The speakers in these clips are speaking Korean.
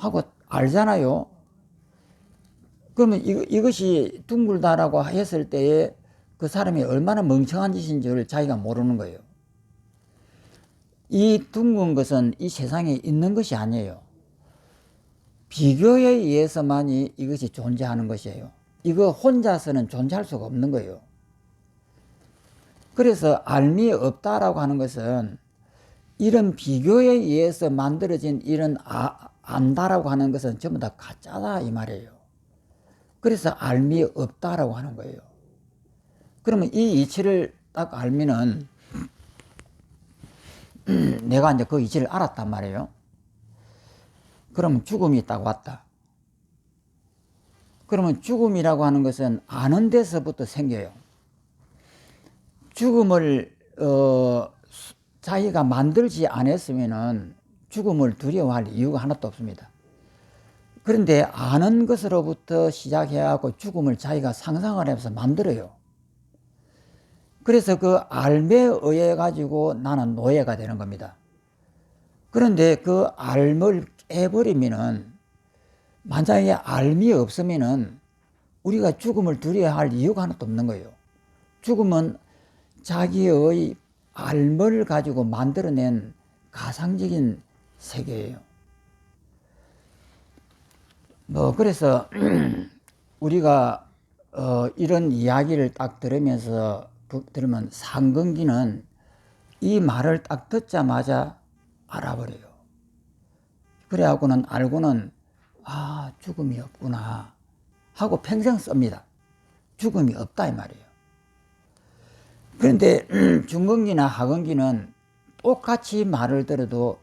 하고 알잖아요. 그러면 이것이 둥글다라고 했을 때에 그 사람이 얼마나 멍청한 짓인 줄 자기가 모르는 거예요. 이 둥근 것은 이 세상에 있는 것이 아니에요. 비교에 의해서만이 이것이 존재하는 것이에요. 이거 혼자서는 존재할 수가 없는 거예요. 그래서 알미 없다라고 하는 것은 이런 비교에 의해서 만들어진 이런 안다라고 하는 것은 전부 다 가짜다 이 말이에요. 그래서 알미 없다라고 하는 거예요. 그러면 이 이치를 딱 알면은 내가 이제 그 이치를 알았단 말이에요. 그러면 죽음이 딱 왔다. 그러면 죽음이라고 하는 것은 아는 데서부터 생겨요. 죽음을 자기가 만들지 않았으면은 죽음을 두려워할 이유가 하나도 없습니다. 그런데 아는 것으로부터 시작해갖고 죽음을 자기가 상상을 해서 만들어요. 그래서 그 알에 의해 가지고 나는 노예가 되는 겁니다. 그런데 그 알을 깨버리면은 만약에 알이 없으면은 우리가 죽음을 두려워할 이유가 하나도 없는 거예요. 죽음은 자기의 알을 가지고 만들어낸 가상적인 세계예요. 그래서 우리가 이런 이야기를 딱 들으면 상근기는 이 말을 딱 듣자마자 알아버려요. 그래갖고는 알고는 죽음이 없구나 하고 평생 씁니다. 죽음이 없다 이 말이에요. 그런데 중근기나 하근기는 똑같이 말을 들어도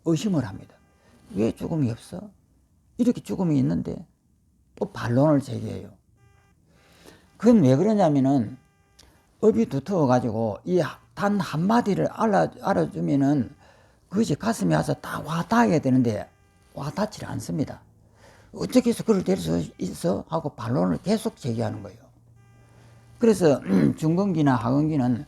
의심을 합니다. 왜 죽음이 없어? 이렇게 죽음이 있는데 또 반론을 제기해요. 그건 왜 그러냐면은 업이 두터워 가지고 이 단 한마디를 알아주면은 그것이 가슴에 와서 다 와닿아야 되는데 와닿지 않습니다. 어떻게 해서 그걸 될 수 있어? 하고 반론을 계속 제기하는 거예요. 그래서 중근기나 하근기는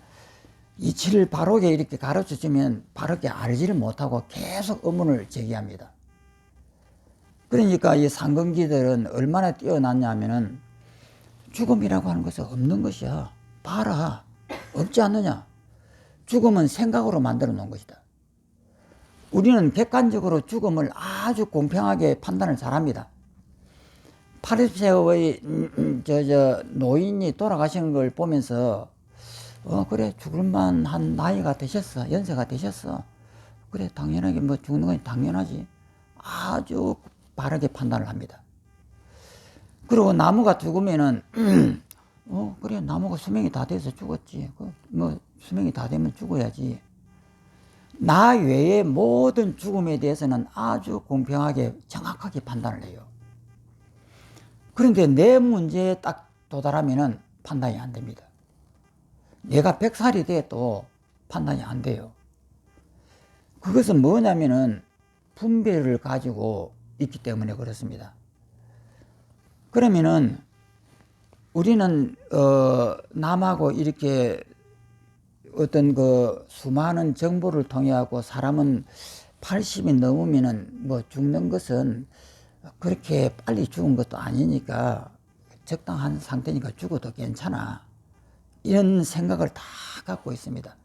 이치를 바르게 이렇게 가르쳐 주면 바르게 알지를 못하고 계속 의문을 제기합니다. 그러니까 이 상근기들은 얼마나 뛰어났냐면은 죽음이라고 하는 것은 없는 것이야. 봐라. 없지 않느냐. 죽음은 생각으로 만들어 놓은 것이다. 우리는 객관적으로 죽음을 아주 공평하게 판단을 잘합니다. 80세의 노인이 돌아가시는 걸 보면서 그래 죽을만 한 나이가 되셨어. 연세가 되셨어. 그래 당연하게 뭐 죽는 건 당연하지. 아주 바르게 판단을 합니다. 그리고 나무가 죽으면은 그래 나무가 수명이 다 돼서 죽었지. 수명이 다 되면 죽어야지. 나 외의 모든 죽음에 대해서는 아주 공평하게 정확하게 판단을 해요. 그런데 내 문제에 딱 도달하면은 판단이 안 됩니다. 내가 100살이 돼도 판단이 안 돼요. 그것은 뭐냐면은 분별을 가지고 있기 때문에 그렇습니다. 그러면은 우리는 남하고 이렇게 어떤 그 수많은 정보를 통해 하고 사람은 80이 넘으면은 뭐 죽는 것은 그렇게 빨리 죽은 것도 아니니까 적당한 상태니까 죽어도 괜찮아. 이런 생각을 다 갖고 있습니다.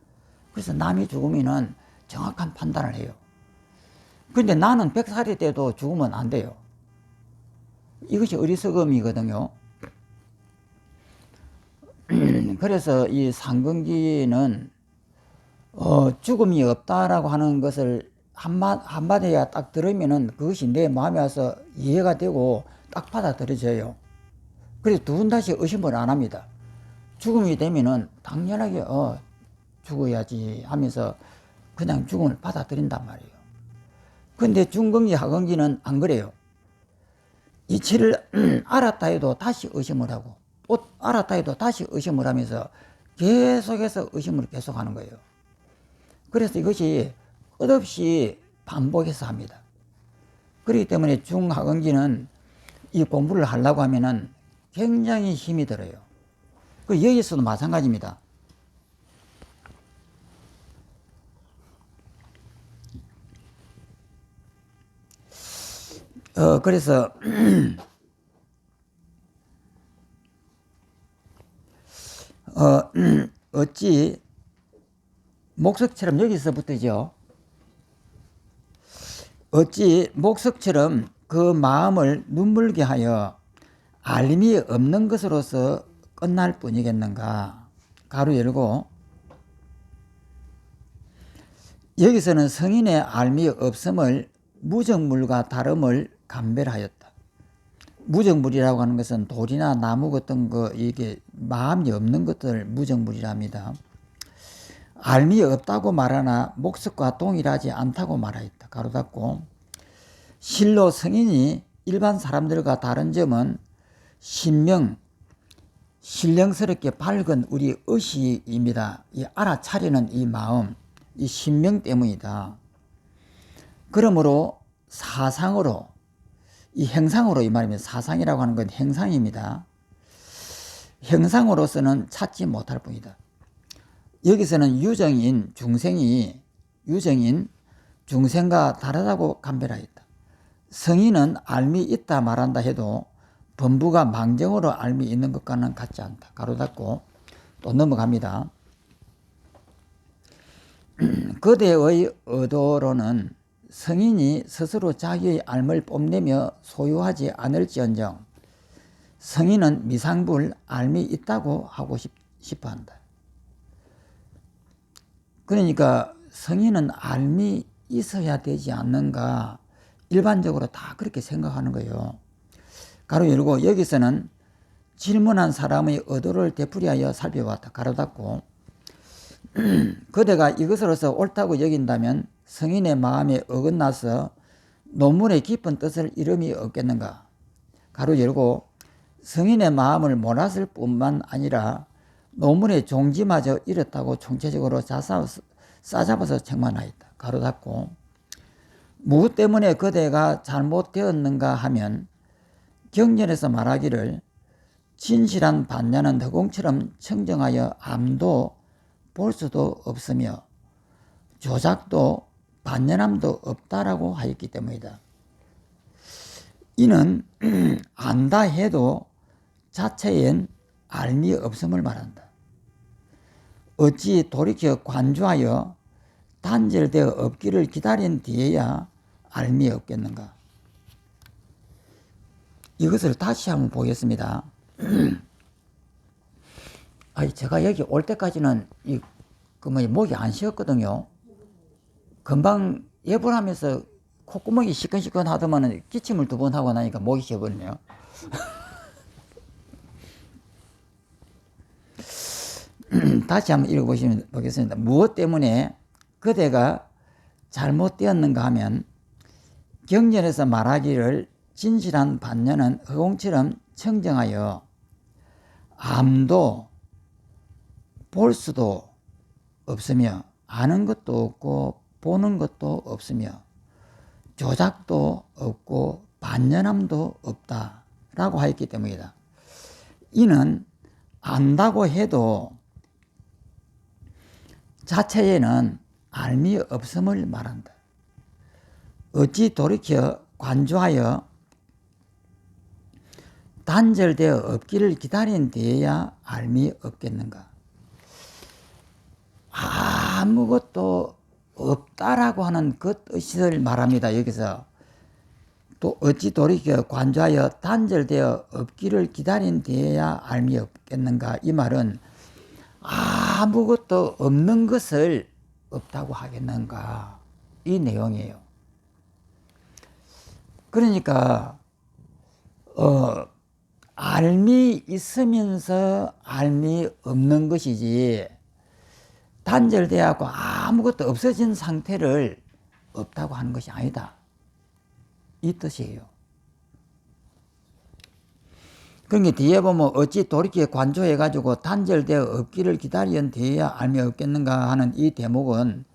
그래서 남이 죽으면은 정확한 판단을 해요. 그런데 나는 100살이 돼도 죽으면 안 돼요. 이것이 어리석음이거든요. 그래서 이 상근기는 죽음이 없다라고 하는 것을 한마디가 딱 들으면은 그것이 내 마음에 와서 이해가 되고 딱 받아들여져요. 그래서 두 번 다시 의심을 안 합니다. 죽음이 되면은 당연하게 죽어야지 하면서 그냥 죽음을 받아들인단 말이에요. 근데 중근기 하근기는 안 그래요. 이치를 알았다 해도 다시 의심을 하고 또 알았다 해도 다시 의심을 하면서 계속해서 의심을 계속하는 거예요. 그래서 이것이 끝없이 반복해서 합니다. 그렇기 때문에 중하근기는 이 공부를 하려고 하면은 굉장히 힘이 들어요. 여기서도 마찬가지입니다. 그래서 어찌 목석처럼 여기서부터죠. 어찌 목석처럼 그 마음을 눈물게 하여 알림이 없는 것으로서 끝날 뿐이겠는가. 가로 열고, 여기서는 성인의 알미 없음을 무정물과 다름을 감별하였다. 무정물이라고 하는 것은 돌이나 나무 같은 거, 이게 마음이 없는 것들 무정물이랍니다. 알미 없다고 말하나 목석과 동일하지 않다고 말하였다. 가로 닫고, 실로 성인이 일반 사람들과 다른 점은 신명스럽게 밝은 우리 의식입니다. 이 알아차리는 이 마음, 이 신명 때문이다. 그러므로 사상으로, 이 행상으로, 이 말입니다. 사상이라고 하는 건 행상입니다. 행상으로서는 찾지 못할 뿐이다. 여기서는 유정인 중생과 다르다고 감별하였다. 성인은 알미 있다 말한다 해도 범부가 망정으로 알미 있는 것과는 같지 않다. 가로 닫고 또 넘어갑니다. 그대의 의도로는 성인이 스스로 자기의 알을 뽐내며 소유하지 않을지언정 성인은 미상불 알미 있다고 하고 싶어 한다. 그러니까 성인은 알미 있어야 되지 않는가, 일반적으로 다 그렇게 생각하는 거예요. 가로 열고, 여기서는 질문한 사람의 의도를 되풀이하여 살펴봤다. 가로 닫고, 그대가 이것으로서 옳다고 여긴다면 성인의 마음에 어긋나서 논문의 깊은 뜻을 이름이 없겠는가. 가로 열고, 성인의 마음을 몰았을 뿐만 아니라 논문의 종지마저 이렇다고 총체적으로 싸잡아서 책망하였다. 가로 닫고, 무엇 때문에 그대가 잘못되었는가 하면 경전에서 말하기를 진실한 반야는 허공처럼 청정하여 암도 볼 수도 없으며 조작도 반연함도 없다라고 하였기 때문이다. 이는 안다 해도 자체엔 알미 없음을 말한다. 어찌 돌이켜 관주하여 단절되어 없기를 기다린 뒤에야 알미 없겠는가. 이것을 다시 한번 보겠습니다. 제가 여기 올 때까지는 목이 안 쉬었거든요. 금방 예불 하면서 콧구멍이 시큰시큰 하더만은 기침을 2번 하고 나니까 목이 쉬어버리네요. 다시 한번 읽어보겠습니다. 무엇 때문에 그대가 잘못되었는가 하면 경전에서 말하기를 진실한 반야는 허공처럼 청정하여 암도 볼 수도 없으며 아는 것도 없고 보는 것도 없으며 조작도 없고 반연함도 없다라고 하였기 때문이다. 이는 안다고 해도 자체에는 알미 없음을 말한다. 어찌 돌이켜 관주하여 단절되어 없기를 기다린 뒤에야 알미 없겠는가. 아무것도 없다라고 하는 그 뜻을 말합니다. 여기서 또 어찌 돌이켜 관주하여 단절되어 없기를 기다린 뒤에야 알미 없겠는가. 이 말은 아무것도 없는 것을 없다고 하겠는가, 이 내용이에요. 그러니까 알미 있으면서 알미 없는 것이지 단절되어 아무것도 없어진 상태를 없다고 하는 것이 아니다, 이 뜻이에요. 그러니까 뒤에 보면 어찌 돌이켜 관조해가지고 단절되어 없기를 기다리는 뒤에야 알미 없겠는가 하는 이 대목은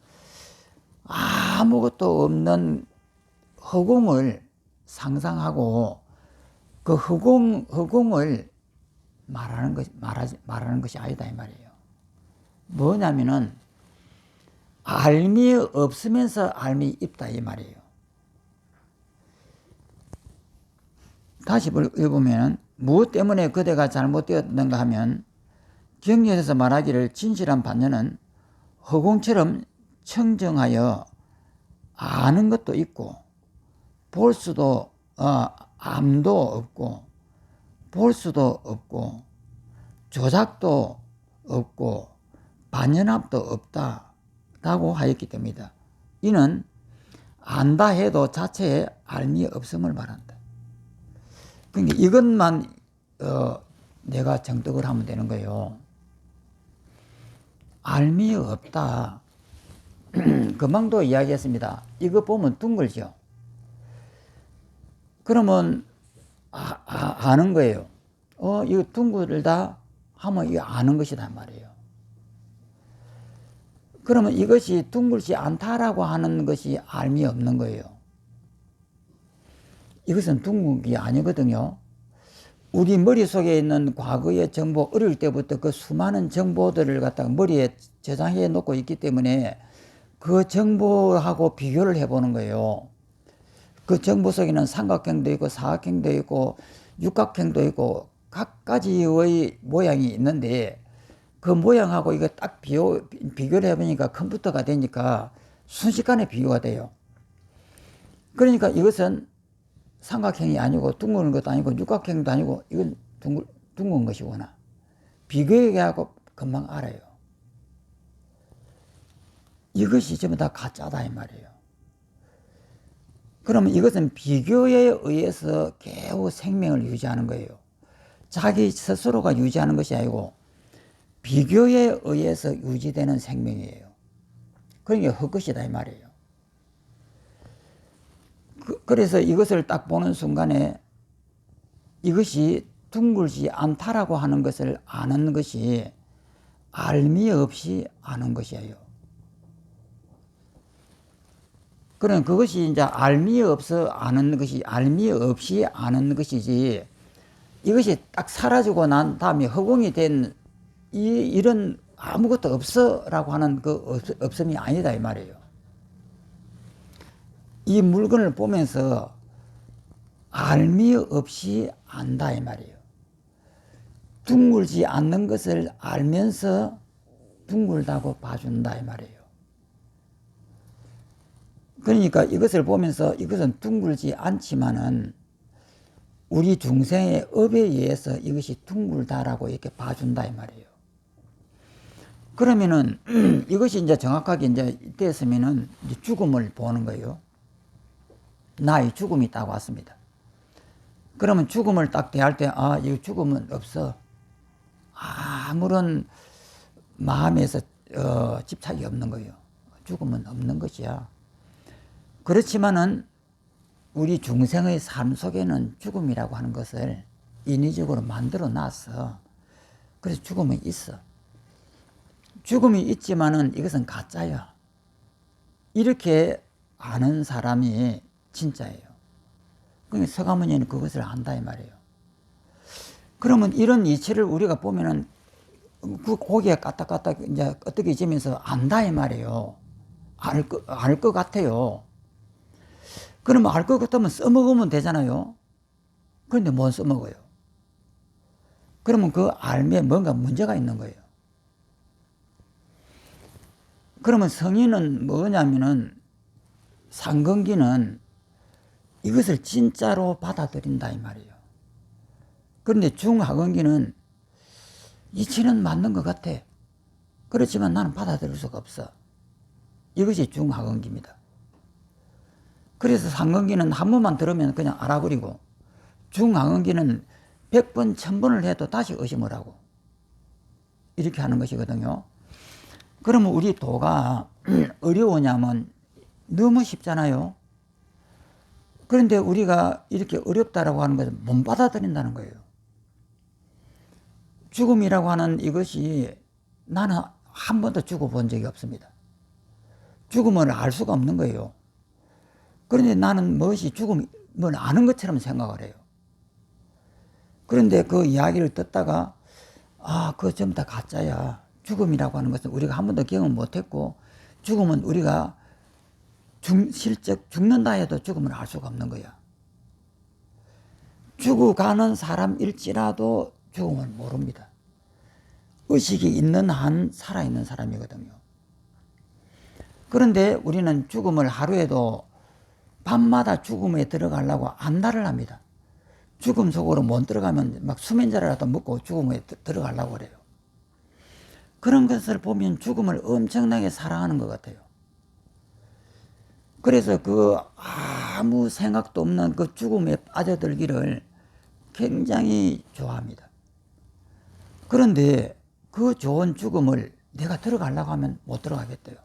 아무것도 없는 허공을 상상하고 그 허공을 말하는 것이 아니다, 이 말이에요. 뭐냐면은 알미 없으면서 알미 있다, 이 말이에요. 다시 읽으면 무엇 때문에 그대가 잘못되었는가 하면 경전에서 말하기를 진실한 반면은 허공처럼 청정하여 아는 것도 있고 볼 수도 암도 없고 볼 수도 없고 조작도 없고 반연합도 없다라고 하였기 때문이다. 이는 안다 해도 자체에 알미 없음을 말한다. 그러니까 이것만 내가 정득을 하면 되는 거예요. 알미 없다. 금방도 이야기했습니다. 이거 보면 둥글죠. 그러면 아는 거예요. 이거 둥글다 하면 이거 아는 것이다 말이에요. 그러면 이것이 둥글지 않다라고 하는 것이 알미 없는 거예요. 이것은 둥근 게 아니거든요. 우리 머릿속에 있는 과거의 정보, 어릴 때부터 그 수많은 정보들을 갖다가 머리에 저장해 놓고 있기 때문에 그 정보하고 비교를 해보는 거예요. 그 정보 속에는 삼각형도 있고 사각형도 있고 육각형도 있고 각가지의 모양이 있는데 그 모양하고 이거 딱 비교를 해보니까 컴퓨터가 되니까 순식간에 비교가 돼요. 그러니까 이것은 삼각형이 아니고 둥근 것도 아니고 육각형도 아니고 이건 둥근 것이구나. 비교해하고 금방 알아요. 이것이 전부 다 가짜다 이 말이에요. 그러면 이것은 비교에 의해서 겨우 생명을 유지하는 거예요. 자기 스스로가 유지하는 것이 아니고 비교에 의해서 유지되는 생명이에요. 그러니까 헛것이다 이 말이에요. 그래서 이것을 딱 보는 순간에 이것이 둥글지 않다라고 하는 것을 아는 것이 알미 없이 아는 것이에요. 그럼 그것이 이제 알미 없어 아는 것이 알미 없이 아는 것이지 이것이 딱 사라지고 난 다음에 허공이 된 이런 아무것도 없어라고 하는 그 없음이 아니다 이 말이에요. 이 물건을 보면서 알미 없이 안다 이 말이에요. 둥글지 않는 것을 알면서 둥글다고 봐준다 이 말이에요. 그러니까 이것을 보면서 이것은 둥글지 않지만은 우리 중생의 업에 의해서 이것이 둥글다라고 이렇게 봐준다 이 말이에요. 그러면은 이것이 이제 정확하게 이제 됐으면은 이제 죽음을 보는 거예요. 나의 죽음이 딱 왔습니다. 그러면 죽음을 딱 대할 때, 이 죽음은 없어. 아무런 마음에서 집착이 없는 거예요. 죽음은 없는 것이야. 그렇지만은 우리 중생의 삶 속에는 죽음이라고 하는 것을 인위적으로 만들어 놨어. 그래서 죽음은 있어. 죽음이 있지만은 이것은 가짜야. 이렇게 아는 사람이 진짜예요. 그러니까 서가모니는 그것을 안다 이 말이에요. 그러면 이런 이치를 우리가 보면은 그 고기가 까딱까딱 이제 끄덕이지면서 안다 이 말이에요. 알 것 같아요. 그러면 알 것 같으면 써먹으면 되잖아요. 그런데 못 써먹어요. 그러면 그 알에 뭔가 문제가 있는 거예요. 그러면 성인은 뭐냐면은 상근기는 이것을 진짜로 받아들인다 이 말이에요. 그런데 중하근기는 이치는 맞는 것 같아. 그렇지만 나는 받아들일 수가 없어. 이것이 중하근기입니다. 그래서 상근기는 한 번만 들으면 그냥 알아버리고 중하근기는 100번, 1000번을 해도 다시 의심을 하고 이렇게 하는 것이거든요. 그러면 우리 도가 어려우냐면 너무 쉽잖아요. 그런데 우리가 이렇게 어렵다라고 하는 것은 못 받아들인다는 거예요. 죽음이라고 하는 이것이 나는 한 번도 죽어본 적이 없습니다. 죽음을 알 수가 없는 거예요. 그런데 나는 무엇이 죽음을 아는 것처럼 생각을 해요. 그런데 그 이야기를 듣다가 그거 전부 다 가짜야. 죽음이라고 하는 것은 우리가 한 번도 경험 못했고 죽음은 우리가 실적 죽는다 해도 죽음을 알 수가 없는 거야. 죽어가는 사람일지라도 죽음을 모릅니다. 의식이 있는 한 살아있는 사람이거든요. 그런데 우리는 죽음을 하루에도 밤마다 죽음에 들어가려고 안달을 합니다. 죽음 속으로 못 들어가면 막 수면제라도 먹고 죽음에 들어가려고 그래요. 그런 것을 보면 죽음을 엄청나게 사랑하는 것 같아요. 그래서 그 아무 생각도 없는 그 죽음에 빠져들기를 굉장히 좋아합니다. 그런데 그 좋은 죽음을 내가 들어가려고 하면 못 들어가겠대요.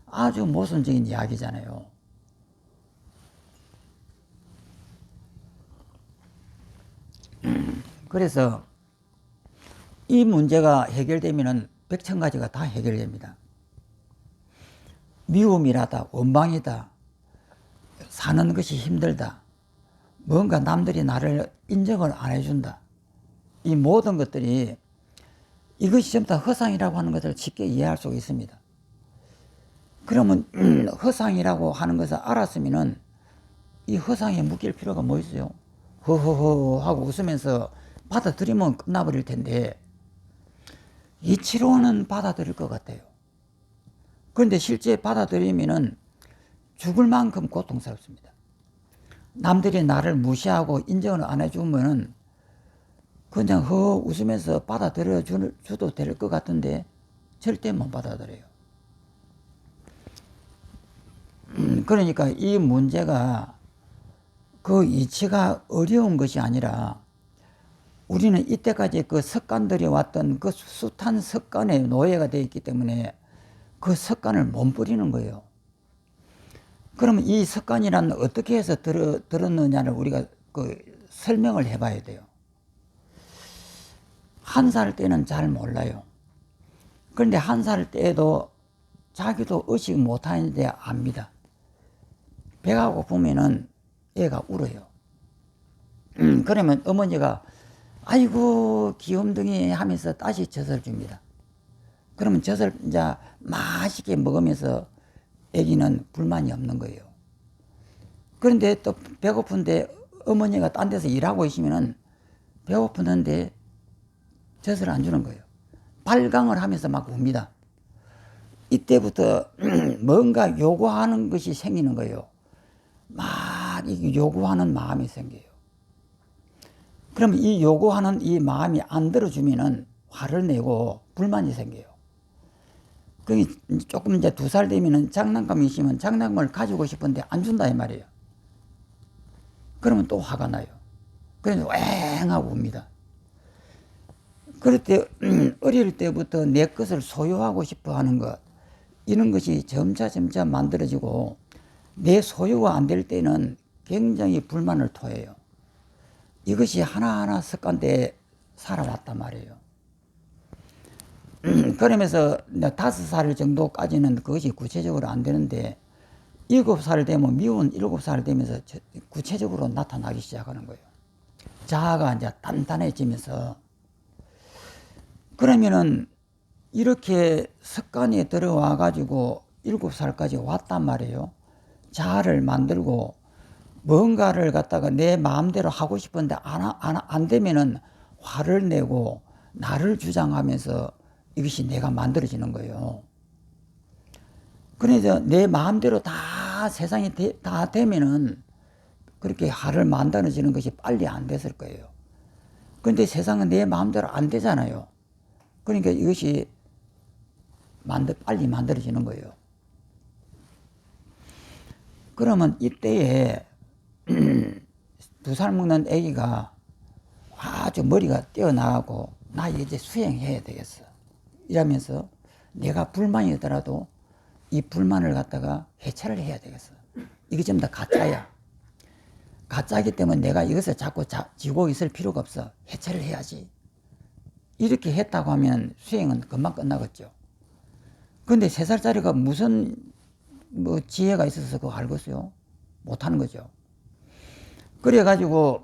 아주 모순적인 이야기잖아요. 그래서 이 문제가 해결되면 백천가지가 다 해결됩니다. 미움이라다, 원망이다, 사는 것이 힘들다, 뭔가 남들이 나를 인정을 안 해준다, 이 모든 것들이 이것이 전부 다 허상이라고 하는 것을 쉽게 이해할 수 있습니다. 그러면 허상이라고 하는 것을 알았으면은 이 허상에 묶일 필요가 뭐 있어요? 허허허 하고 웃으면서 받아들이면 끝나버릴 텐데 이치로는 받아들일 것 같아요. 그런데 실제 받아들이면은 죽을 만큼 고통스럽습니다. 남들이 나를 무시하고 인정을 안 해주면은 그냥 웃으면서 받아들여 줘도 될 것 같은데 절대 못 받아들여요. 그러니까 이 문제가 그 이치가 어려운 것이 아니라 우리는 이때까지 그 습관들이 왔던 그 숱한 습관에 노예가 되어 있기 때문에 그 습관을 못 버리는 거예요. 그러면 이 습관이란 어떻게 해서 들었느냐를 우리가 그 설명을 해봐야 돼요. 한 살 때는 잘 몰라요. 그런데 한 살 때에도 자기도 의식 못하는데 압니다. 배가 고프면은 애가 울어요. 그러면 어머니가 아이고 귀염둥이 하면서 다시 젖을 줍니다. 그러면 젖을 이제 맛있게 먹으면서 애기는 불만이 없는 거예요. 그런데 또 배고픈데 어머니가 딴 데서 일하고 있으면은 배고프는데 젖을 안 주는 거예요. 발광을 하면서 막 웁니다. 이때부터 뭔가 요구하는 것이 생기는 거예요. 막 요구하는 마음이 생겨요. 그럼 이 요구하는 이 마음이 안 들어주면은 화를 내고 불만이 생겨요. 그게 조금 이제 2살 되면은 장난감이 있으면 장난감을 가지고 싶은데 안 준다 이 말이에요. 그러면 또 화가 나요. 그래서 왱 하고 웁니다. 그럴 때 어릴 때부터 내 것을 소유하고 싶어 하는 것, 이런 것이 점차 만들어지고 내 소유가 안 될 때는 굉장히 불만을 토해요. 이것이 하나하나 습관대에 살아왔단 말이에요. 그러면서 5살 정도까지는 그것이 구체적으로 안 되는데 7살 되면 미운 7살 되면서 구체적으로 나타나기 시작하는 거예요. 자아가 이제 단단해지면서 그러면은 이렇게 습관에 들어와 가지고 7살까지 왔단 말이에요. 자아를 만들고 뭔가를 갖다가 내 마음대로 하고 싶은데 안 되면은 화를 내고 나를 주장하면서 이것이 내가 만들어지는 거예요. 그래서 내 마음대로 다 세상이 다 되면은 그렇게 화를 만들어지는 것이 빨리 안 됐을 거예요. 그런데 세상은 내 마음대로 안 되잖아요. 그러니까 이것이 빨리 만들어지는 거예요. 그러면 이때에 2살 먹는 아기가 아주 머리가 뛰어나가고 나 이제 수행해야 되겠어 이러면서 내가 불만이더라도 이 불만을 갖다가 해체를 해야 되겠어. 이게 전부 다 가짜야. 가짜이기 때문에 내가 이것을 자꾸 지고 있을 필요가 없어. 해체를 해야지. 이렇게 했다고 하면 수행은 금방 끝나겠죠. 그런데 3살짜리가 무슨 지혜가 있어서 그거 알겠어요? 못하는 거죠. 그래가지고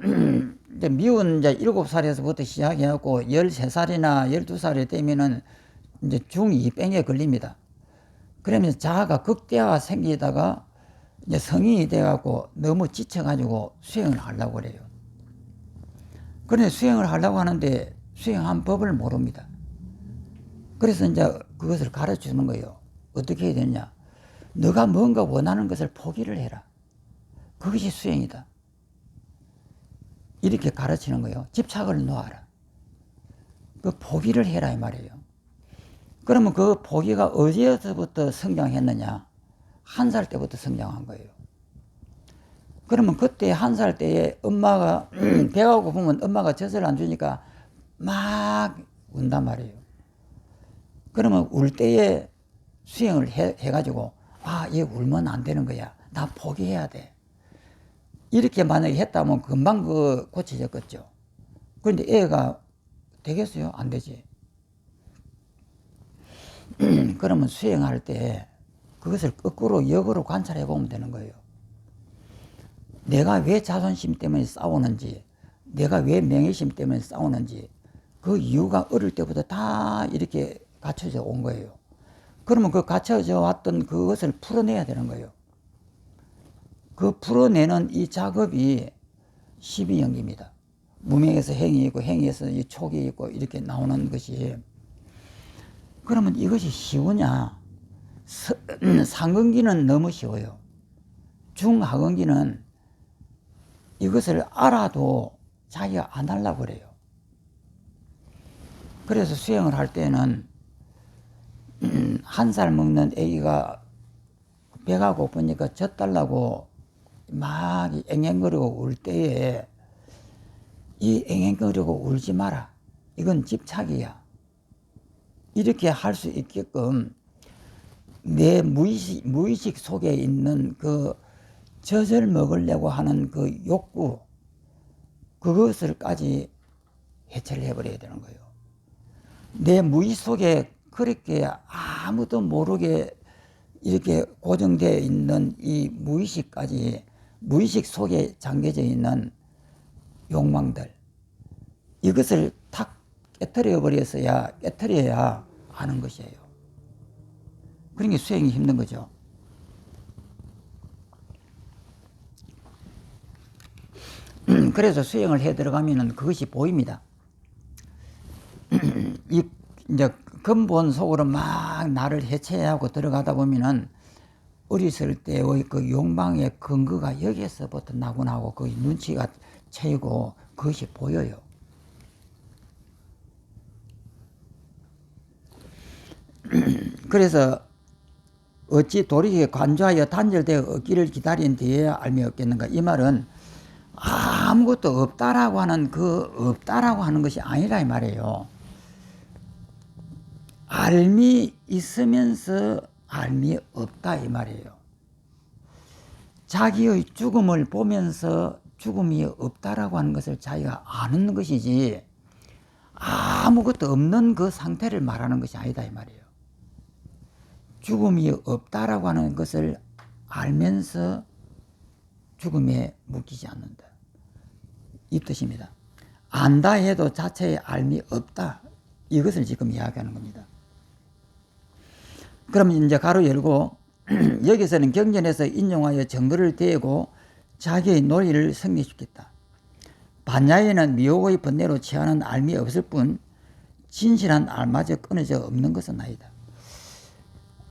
이제 미운 이제 7살에서부터 시작해갖고 13살이나 12살이 되면은 이제 중2병에 걸립니다. 그러면서 자아가 극대화 생기다가 이제 성인이 돼갖고 너무 지쳐가지고 수행을 하려고 그래요. 그런데 수행을 하려고 하는데 수행한 법을 모릅니다. 그래서 이제 그것을 가르쳐 주는 거예요. 어떻게 해야 되느냐. 너가 뭔가 원하는 것을 포기를 해라. 그것이 수행이다. 이렇게 가르치는 거예요. 집착을 놓아라. 그 포기를 해라 이 말이에요. 그러면 그 포기가 어디에서부터 성장했느냐. 1살 때부터 성장한 거예요. 그러면 그때 1살 때에 엄마가 배가 고프면 엄마가 젖을 안 주니까 막 운단 말이에요. 그러면 울 때에 수행을 해가지고 얘 울면 안 되는 거야. 나 포기해야 돼. 이렇게 만약에 했다면 금방 고쳐졌겠죠. 그런데 애가 되겠어요? 안 되지. 그러면 수행할 때 그것을 거꾸로 역으로 관찰해 보면 되는 거예요. 내가 왜 자존심 때문에 싸우는지, 내가 왜 명예심 때문에 싸우는지, 그 이유가 어릴 때부터 다 이렇게 갖춰져 온 거예요. 그러면 그 갖춰져 왔던 그것을 풀어내야 되는 거예요. 그 풀어내는 이 작업이 12연기입니다. 무명에서 행이 있고 행에서 이 촉이 있고 이렇게 나오는 것이. 그러면 이것이 쉬우냐? 상근기는 너무 쉬워요. 중하근기는 이것을 알아도 자기가 안 하려고 그래요. 그래서 수행을 할 때는 1살 먹는 애기가 배가 고프니까 젖 달라고 막 앵앵거리고 울 때에 이 앵앵거리고 울지 마라. 이건 집착이야. 이렇게 할 수 있게끔 내 무의식 속에 있는 그 젖을 먹으려고 하는 그 욕구, 그것을까지 해체를 해버려야 되는 거예요. 내 무의식 속에 그렇게 아무도 모르게 이렇게 고정되어 있는 이 무의식까지, 무의식 속에 잠겨져 있는 욕망들, 이것을 탁 깨트려야 아는 것이에요. 그러니까 수행이 힘든 거죠. 그래서 수행을 해 들어가면은 그것이 보입니다. 이제 근본 속으로 막 나를 해체하고 들어가다 보면은 어렸을 때의 그 욕망의 근거가 여기에서부터 나곤 하고 그 눈치가 채이고 그것이 보여요. 그래서 어찌 도리에 관조하여 단절되어 얻기를 기다린 뒤에야 알미 없겠는가. 이 말은 아무것도 없다라고 하는 없다라고 하는 것이 아니라 이 말이에요. 알미 있으면서 알미 없다 이 말이에요. 자기의 죽음을 보면서 죽음이 없다라고 하는 것을 자기가 아는 것이지 아무것도 없는 그 상태를 말하는 것이 아니다 이 말이에요. 죽음이 없다라고 하는 것을 알면서 죽음에 묶이지 않는다. 이 뜻입니다. 안다 해도 자체에 알미 없다. 이것을 지금 이야기하는 겁니다. 그러면 이제 가로 열고 여기서는 경전에서 인용하여 정거를 대고 자기의 논리를 성립시켰다. 반야에는 미혹의 번뇌로 취하는 알미 없을 뿐 진실한 알마저 끊어져 없는 것은 아니다.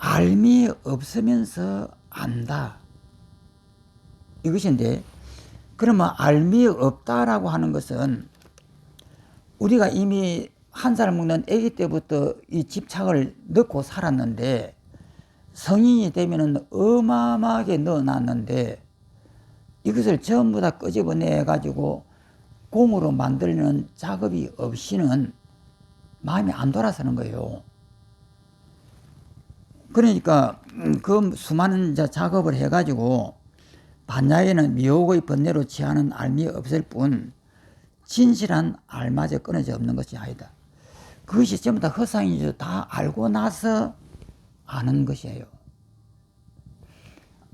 알미 없으면서 안다. 이것인데, 그러면 알미 없다라고 하는 것은 우리가 이미 1살 먹는 아기 때부터 이 집착을 넣고 살았는데 성인이 되면은 어마어마하게 넣어놨는데 이것을 전부 다 끄집어내 가지고 공으로 만들는 작업이 없이는 마음이 안 돌아서는 거예요. 그러니까 그 수많은 작업을 해가지고 반야에는 미혹의 번뇌로 취하는 알미 없을 뿐 진실한 알마저 끊어져 없는 것이 아니다. 그것이 전부 다 허상이죠. 다 알고 나서 아는 것이에요.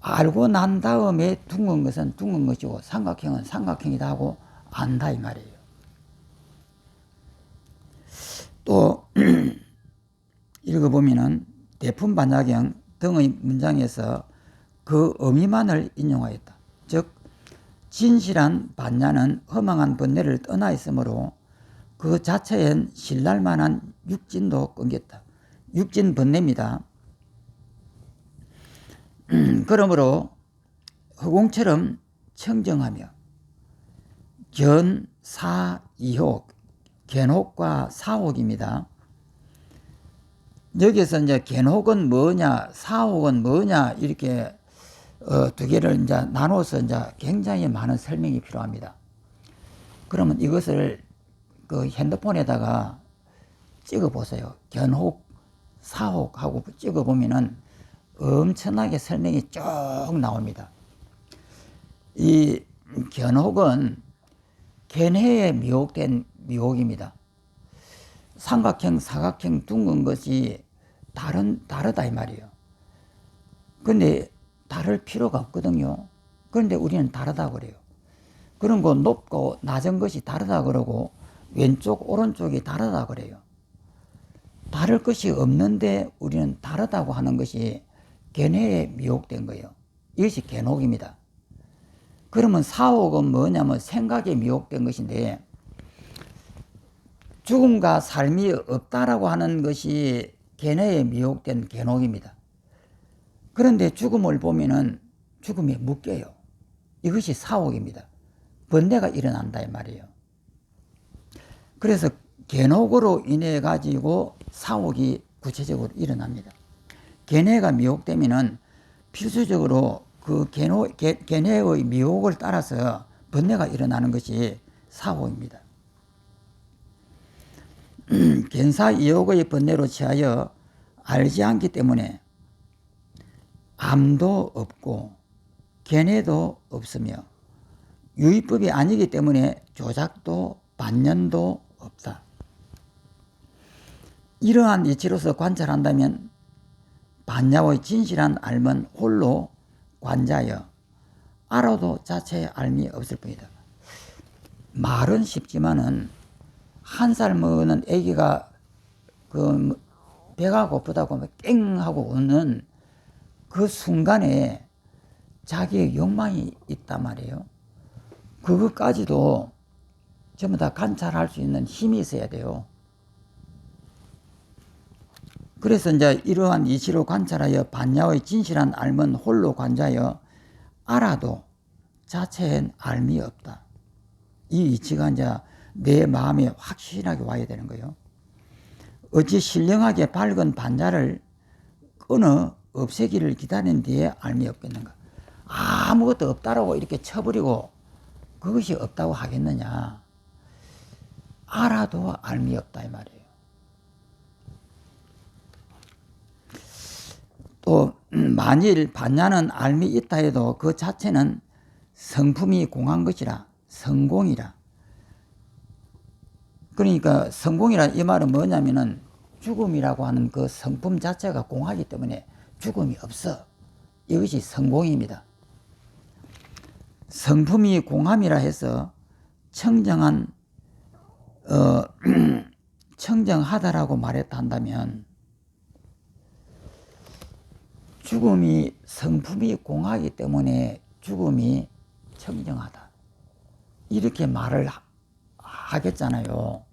알고 난 다음에 둥근 것은 둥근 것이고 삼각형은 삼각형이다 하고 안다 이 말이에요. 또 읽어보면은 대품반야경 등의 문장에서 그 의미만을 인용하였다. 즉 진실한 반야는 허망한 번뇌를 떠나 있으므로 그 자체엔 신랄 만한 육진도 끊겼다. 육진 번뇌입니다. 그러므로 허공처럼 청정하며 견, 사, 이혹, 견혹과 사혹입니다. 여기서 이제 견혹은 뭐냐, 사혹은 뭐냐, 이렇게 두 개를 이제 나눠서 이제 굉장히 많은 설명이 필요합니다. 그러면 이것을 그 핸드폰에다가 찍어 보세요. 견혹, 사혹하고 찍어 보면은 엄청나게 설명이 쭉 나옵니다. 이 견혹은 견해에 미혹된 미혹입니다. 삼각형, 사각형, 둥근 것이 다르다 이 말이에요. 근데 다를 필요가 없거든요. 그런데 우리는 다르다 그래요. 그런 거 높고 낮은 것이 다르다 그러고 왼쪽, 오른쪽이 다르다 그래요. 다를 것이 없는데 우리는 다르다고 하는 것이 견해에 미혹된 거예요. 이것이 견혹입니다. 그러면 사혹은 뭐냐면 생각에 미혹된 것인데, 죽음과 삶이 없다라고 하는 것이 견해에 미혹된 견혹입니다. 그런데 죽음을 보면은 죽음이 묶여요. 이것이 사혹입니다. 번뇌가 일어난다 이 말이에요. 그래서 견혹으로 인해 가지고 사혹이 구체적으로 일어납니다. 견해가 미혹되면은 필수적으로 그 견해의 미혹을 따라서 번뇌가 일어나는 것이 사혹입니다. 견사 이혹의 번뇌로 취하여 알지 않기 때문에 암도 없고 견해도 없으며 유의법이 아니기 때문에 조작도 반연도 없다. 이러한 이치로서 관찰한다면 반야의 진실한 알면 홀로 관자여 알아도 자체의 알미 없을 뿐이다. 말은 쉽지만은 한 살 먹는 아기가 그 배가 고프다고 깽 하고 웃는 그 순간에 자기의 욕망이 있단 말이에요. 그것까지도 전부 다 관찰할 수 있는 힘이 있어야 돼요. 그래서 이제 이러한 이치로 관찰하여 반야의 진실한 알면 홀로 관자여 알아도 자체엔 알미 없다. 이 이치가 이제 내 마음에 확실하게 와야 되는 거예요. 어찌 신령하게 밝은 반야를 끊어 없애기를 기다린 뒤에 알미 없겠는가. 아무것도 없다라고 이렇게 쳐버리고 그것이 없다고 하겠느냐. 알아도 알미 없다 이 말이에요. 또 만일 반야는 알미 있다 해도 그 자체는 성품이 공한 것이라, 성공이라. 그러니까 성공이라 이 말은 뭐냐면은 죽음이라고 하는 그 성품 자체가 공하기 때문에 죽음이 없어. 이것이 성공입니다. 성품이 공함이라 해서 청정한 청정하다라고 말했다 한다면 죽음이 성품이 공하기 때문에 죽음이 청정하다. 이렇게 말을 하겠잖아요.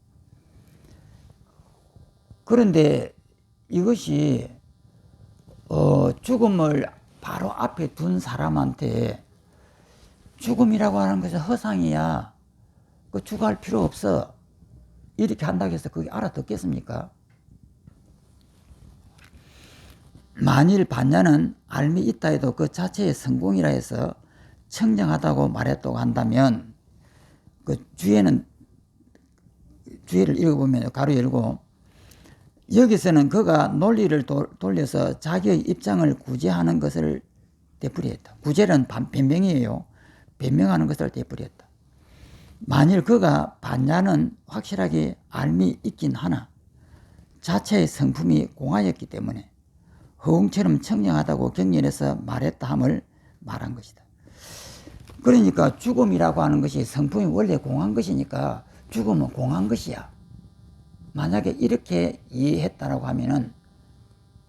그런데 이것이 죽음을 바로 앞에 둔 사람한테 죽음이라고 하는 것은 허상이야. 그 죽어할 필요 없어. 이렇게 한다고 해서 그게 알아듣겠습니까? 만일 반야는 알미 있다 해도 그 자체의 성공이라 해서 청정하다고 말했다고 한다면 그 주의를 읽어보면 가로 열고 여기서는 그가 논리를 돌려서 자기의 입장을 구제하는 것을 되풀이했다. 구제는 변명이에요. 변명하는 것을 되풀이했다. 만일 그가 반야는 확실하게 알미 있긴 하나 자체의 성품이 공하였기 때문에 허공처럼 청정하다고 경륜해서 말했다 함을 말한 것이다. 그러니까 죽음이라고 하는 것이 성품이 원래 공한 것이니까 죽음은 공한 것이야. 만약에 이렇게 이해했다라고 하면은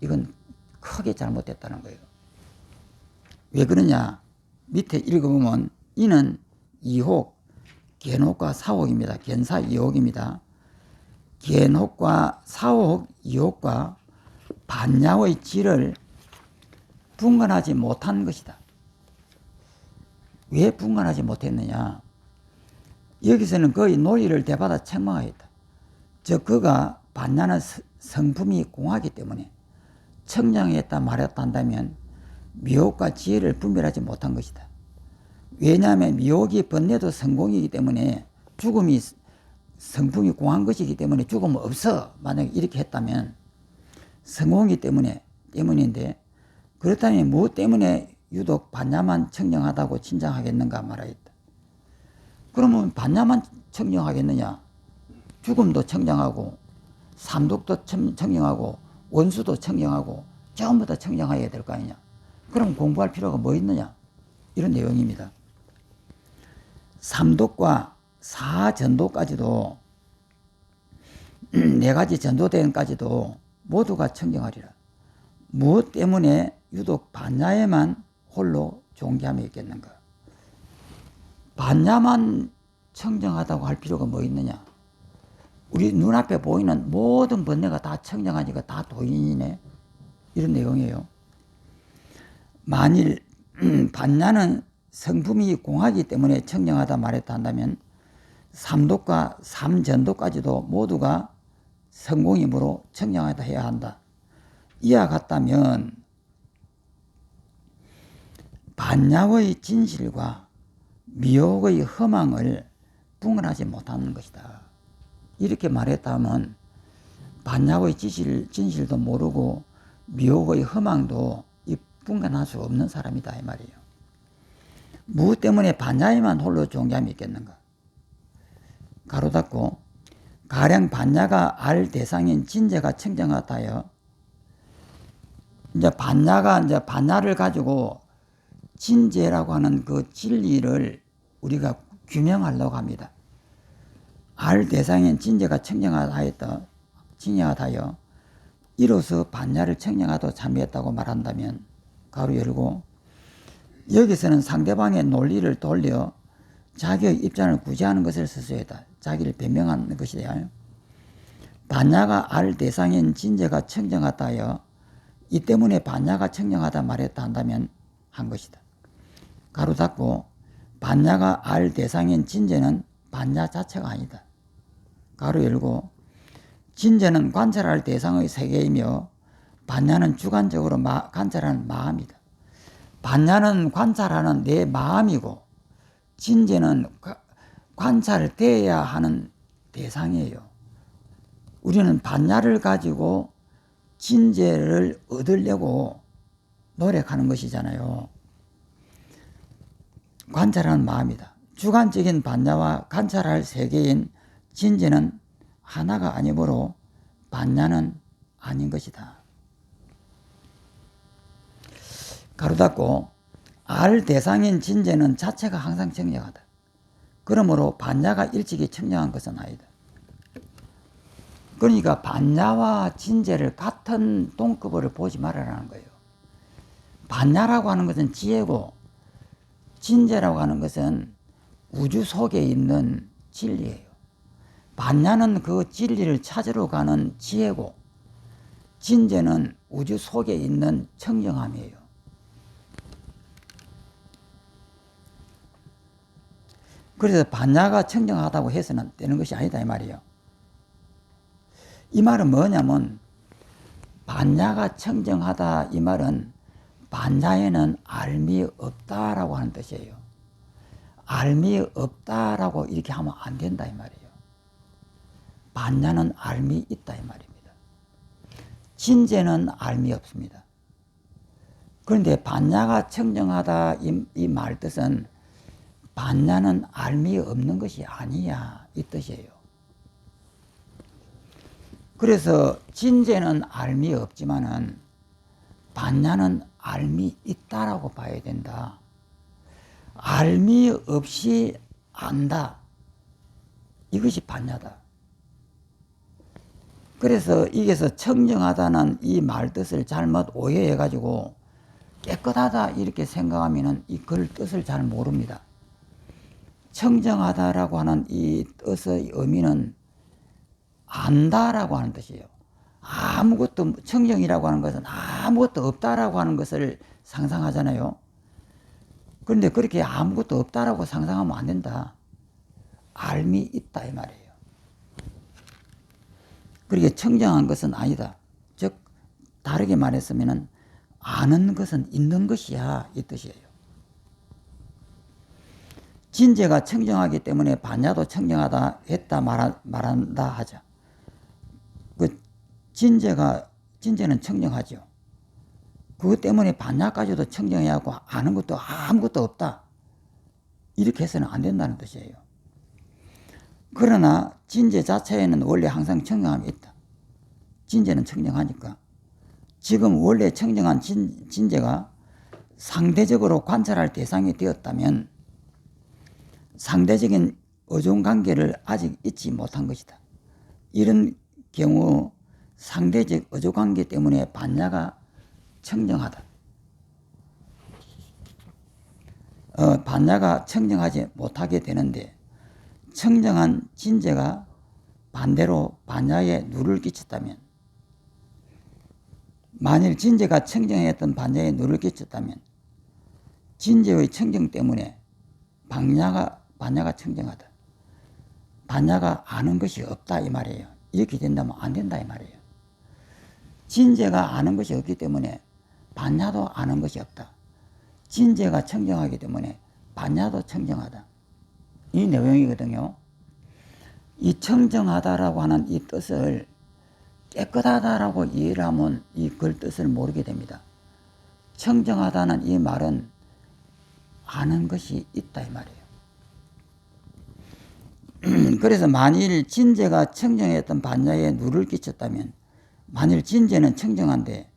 이건 크게 잘못됐다는 거예요. 왜 그러냐? 밑에 읽어보면 이는 이혹, 견혹과 사혹입니다. 견사 이혹입니다. 견혹과 사혹, 이혹과 반야의 질을 분간하지 못한 것이다. 왜 분간하지 못했느냐? 여기서는 그의 논리를 대받아 책망하였다. 즉 그가 반야는 성품이 공하기 때문에 청량했다 말했다 한다면 미혹과 지혜를 분별하지 못한 것이다. 왜냐하면 미혹이 번뇌도 성공이기 때문에 죽음이 성품이 공한 것이기 때문에 죽음은 없어. 만약에 이렇게 했다면 성공이기 때문인데 그렇다면 무엇 때문에 유독 반야만 청정하다고 진정하겠는가 말하였다. 그러면 반야만 청정하겠느냐? 죽음도 청정하고 삼독도 청정하고 원수도 청정하고 전부 다 청정해야 될 거 아니냐? 그럼 공부할 필요가 뭐 있느냐? 이런 내용입니다. 삼독과 사전도까지도 네 가지 전도대행까지도 모두가 청정하리라. 무엇 때문에 유독 반야에만 홀로 존귀함이 있겠는가? 반야만 청정하다고 할 필요가 뭐 있느냐? 우리 눈앞에 보이는 모든 번뇌가 다 청정하니까 다 도인이네. 이런 내용이에요. 만일 반야는 성품이 공하기 때문에 청정하다 말했다 한다면 삼독과 삼전도까지도 모두가 성공이므로 청정하다 해야 한다. 이와 같다면 반야의 진실과 미혹의 허망을 분간하지 못하는 것이다. 이렇게 말했다면 반야의 진실도 모르고 미혹의 허망도 분간할 수 없는 사람이다 이 말이에요. 무엇 때문에 반야에만 홀로 존귀함이 있겠는가? 가로 닫고 가령 반야가 알 대상인 진재가 청정하다 하여 이제 반야를 가지고 진재라고 하는 그 진리를 우리가 규명하려고 합니다. 알 대상인 진재가 청정하다 하여 이로써 반야를 청정하도록 참여했다고 말한다면 가로 열고 여기서는 상대방의 논리를 돌려 자기의 입장을 구제하는 것을 스스로다. 자기를 변명하는 것이다. 반야가 알 대상인 진재가 청정하다 하여 이 때문에 반야가 청정하다 말했다 한다면 한 것이다. 가로 닫고 반야가 알 대상인 진재는 반야 자체가 아니다. 가로 열고 진재는 관찰할 대상의 세계이며 반야는 주관적으로 관찰하는 마음이다. 반야는 관찰하는 내 마음이고 진재는 관찰돼야 하는 대상이에요. 우리는 반야를 가지고 진재를 얻으려고 노력하는 것이잖아요. 관찰하는 마음이다. 주관적인 반야와 관찰할 세계인 진재는 하나가 아니므로 반야는 아닌 것이다. 가로 닫고 알 대상인 진재는 자체가 항상 청정하다. 그러므로 반야가 일찍이 청정한 것은 아니다. 그러니까 반야와 진재를 같은 동급으로 보지 말아라는 거예요. 반야라고 하는 것은 지혜고 진재라고 하는 것은 우주 속에 있는 진리예요. 반야는 그 진리를 찾으러 가는 지혜고 진재는 우주 속에 있는 청정함이에요. 그래서 반야가 청정하다고 해서는 되는 것이 아니다 이 말이에요. 이 말은 뭐냐면 반야가 청정하다 이 말은 반야에는 알미 없다라고 하는 뜻이에요. 알미 없다라고 이렇게 하면 안 된다 이 말이에요. 반야는 알미 있다 이 말입니다. 진재는 알미 없습니다. 그런데 반야가 청정하다 이 말 뜻은 반야는 알미 없는 것이 아니야 이 뜻이에요. 그래서 진재는 알미 없지만은 반야는 알미 있다라고 봐야 된다. 알미 없이 안다. 이것이 반야다. 그래서 이게서 청정하다는 이 말 뜻을 잘못 오해해가지고 깨끗하다 이렇게 생각하면은 이 글 뜻을 잘 모릅니다. 청정하다라고 하는 이 뜻의 의미는 안다라고 하는 뜻이에요. 아무것도, 청정이라고 하는 것은 아무것도 없다라고 하는 것을 상상하잖아요. 그런데 그렇게 아무것도 없다라고 상상하면 안 된다. 알미 있다 이 말이에요. 그렇게 청정한 것은 아니다. 즉 다르게 말했으면 아는 것은 있는 것이야 이 뜻이에요. 진제가 청정하기 때문에 반야도 청정하다 했다 말한다 하자. 그 진제는 청정하죠. 그것 때문에 반야까지도 청정해야 하고 아는 것도 아무것도 없다. 이렇게 해서는 안 된다는 뜻이에요. 그러나 진제 자체에는 원래 항상 청정함이 있다. 진제는 청정하니까. 지금 원래 청정한 진제가 상대적으로 관찰할 대상이 되었다면 상대적인 어종관계를 아직 잊지 못한 것이다. 이런 경우 상대적 어종관계 때문에 반야가 청정하다. 반야가 청정하지 못하게 되는데 청정한 진제가 반대로 반야에 누를 끼쳤다면, 만일 진제가 청정했던 반야에 누를 끼쳤다면 진제의 청정 때문에 반야가 청정하다. 반야가 아는 것이 없다 이 말이에요. 이렇게 된다면 안 된다 이 말이에요. 진제가 아는 것이 없기 때문에 반야도 아는 것이 없다. 진제가 청정하기 때문에 반야도 청정하다. 이 내용이거든요. 이 청정하다라고 하는 이 뜻을 깨끗하다라고 이해를 하면 이 글 뜻을 모르게 됩니다. 청정하다는 이 말은 아는 것이 있다 이 말이에요. 그래서 만일 진제가 청정했던 반야에 누를 끼쳤다면, 만일 진제는 청정한데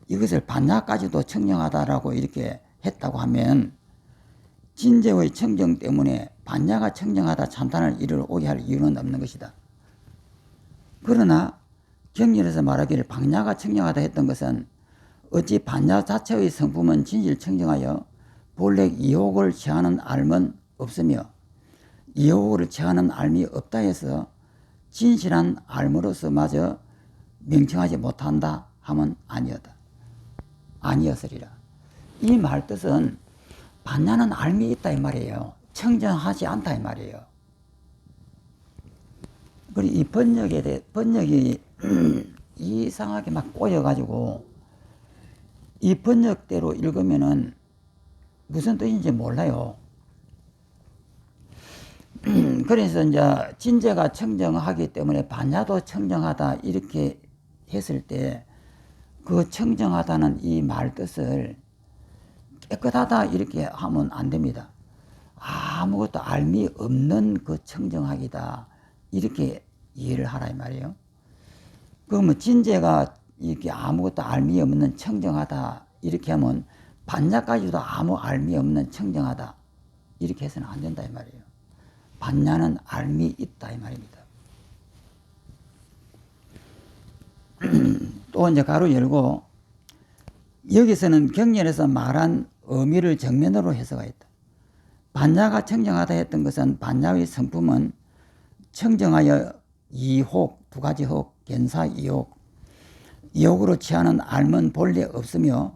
이것을 반야까지도 청정하다라고 이렇게 했다고 하면 진제의 청정 때문에 반야가 청정하다 찬탄을 이를 오게 할 이유는 없는 것이다. 그러나 경전에서 말하기를 반야가 청정하다 했던 것은 어찌 반야 자체의 성품은 진실 청정하여 본래 이혹을 취하는 알은 없으며 이혹을 취하는 알이 없다 해서 진실한 알므로서 마저 명칭하지 못한다 하면 아니었으리라. 이 말 뜻은 반야는 알미 있다 이 말이에요. 청정하지 않다 이 말이에요. 그리고 이 번역이 이상하게 막 꼬여가지고 이 번역대로 읽으면은 무슨 뜻인지 몰라요. 그래서 이제 진제가 청정하기 때문에 반야도 청정하다 이렇게 했을 때 그 청정하다는 이 말 뜻을 깨끗하다 이렇게 하면 안 됩니다. 아무것도 알미 없는 그 청정하기다 이렇게 이해를 하라 이 말이에요. 그러면 진제가 이렇게 아무것도 알미 없는 청정하다 이렇게 하면 반야까지도 아무 알미 없는 청정하다 이렇게 해서는 안 된다 이 말이에요. 반야는 알미 있다 이 말입니다. 또 이제 가로 열고, 여기서는 경전에서 말한 의미를 정면으로 해석하였다. 반야가 청정하다 했던 것은 반야의 성품은 청정하여 이혹, 두 가지 혹, 견사 이혹, 이혹으로 취하는 알은 본래 없으며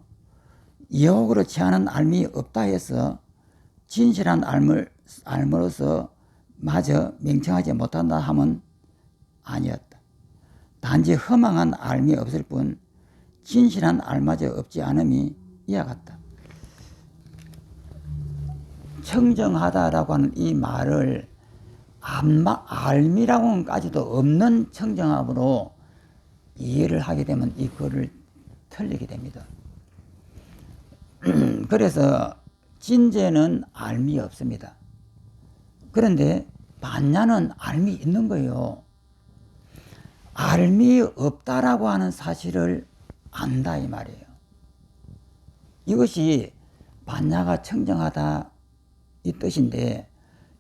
이혹으로 취하는 알이 없다 해서 진실한 알므로서 마저 명칭하지 못한다 함은 아니었다. 단지 허망한 알이 없을 뿐 진실한 알마저 없지 않음이 이와 같다. 청정하다라고 하는 이 말을 알미라고까지도 없는 청정함으로 이해를 하게 되면 이 글을 틀리게 됩니다. 그래서 진제는 알미 없습니다. 그런데 반야는 알미 있는 거예요. 알미 없다라고 하는 사실을 안다 이 말이에요. 이것이 반야가 청정하다 이 뜻인데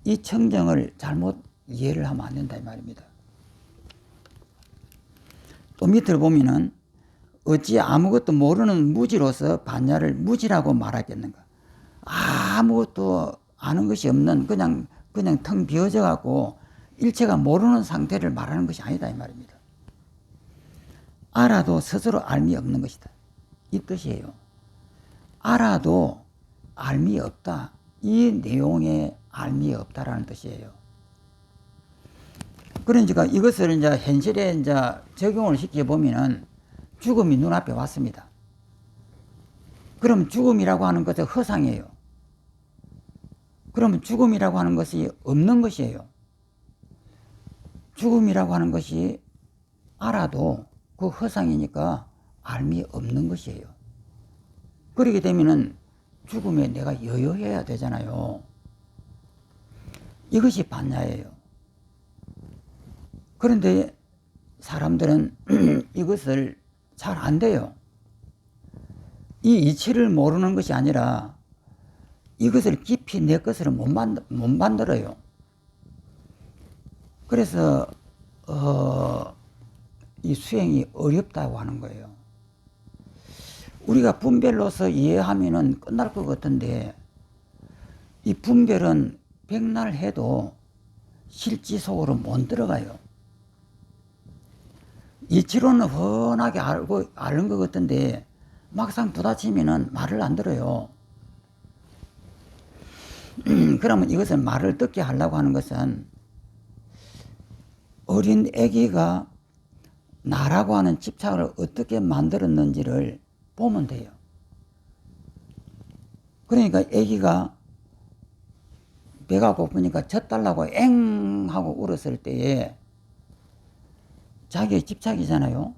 이 청정을 잘못 이해를 하면 안 된다 이 말입니다. 또 밑을 보면은 어찌 아무것도 모르는 무지로서 반야를 무지라고 말하겠는가. 아무것도 아는 것이 없는 그냥 그냥 텅 비어져 갖고 일체가 모르는 상태를 말하는 것이 아니다 이 말입니다. 알아도 스스로 알미 없는 것이다 이 뜻이에요. 알아도 알미 없다, 이 내용에 알미 없다라는 뜻이에요. 그러니까 이것을 이제 현실에 이제 적용을 시켜 보면은 죽음이 눈앞에 왔습니다. 그럼 죽음이라고 하는 것은 허상이에요. 그러면 죽음이라고 하는 것이 없는 것이에요. 죽음이라고 하는 것이 알아도 그 허상이니까 알미 없는 것이에요. 그렇게 되면은 죽음에 내가 여여해야 되잖아요. 이것이 반야예요. 그런데 사람들은 이것을 잘 안 돼요. 이 이치를 모르는 것이 아니라 이것을 깊이 내 것으로 못 만들어요. 그래서 이 수행이 어렵다고 하는 거예요. 우리가 분별로서 이해하면은 끝날 것 같은데 이 분별은 백날 해도 실지 속으로 못 들어가요. 이치로는 훤하게 아는 것 같은데 막상 부딪히면은 말을 안 들어요. 그러면 이것을 말을 듣게 하려고 하는 것은 어린 아기가 나라고 하는 집착을 어떻게 만들었는지를 보면 돼요. 그러니까 아기가 배가 고프니까 젖달라고 엥 하고 울었을 때에 자기의 집착이잖아요.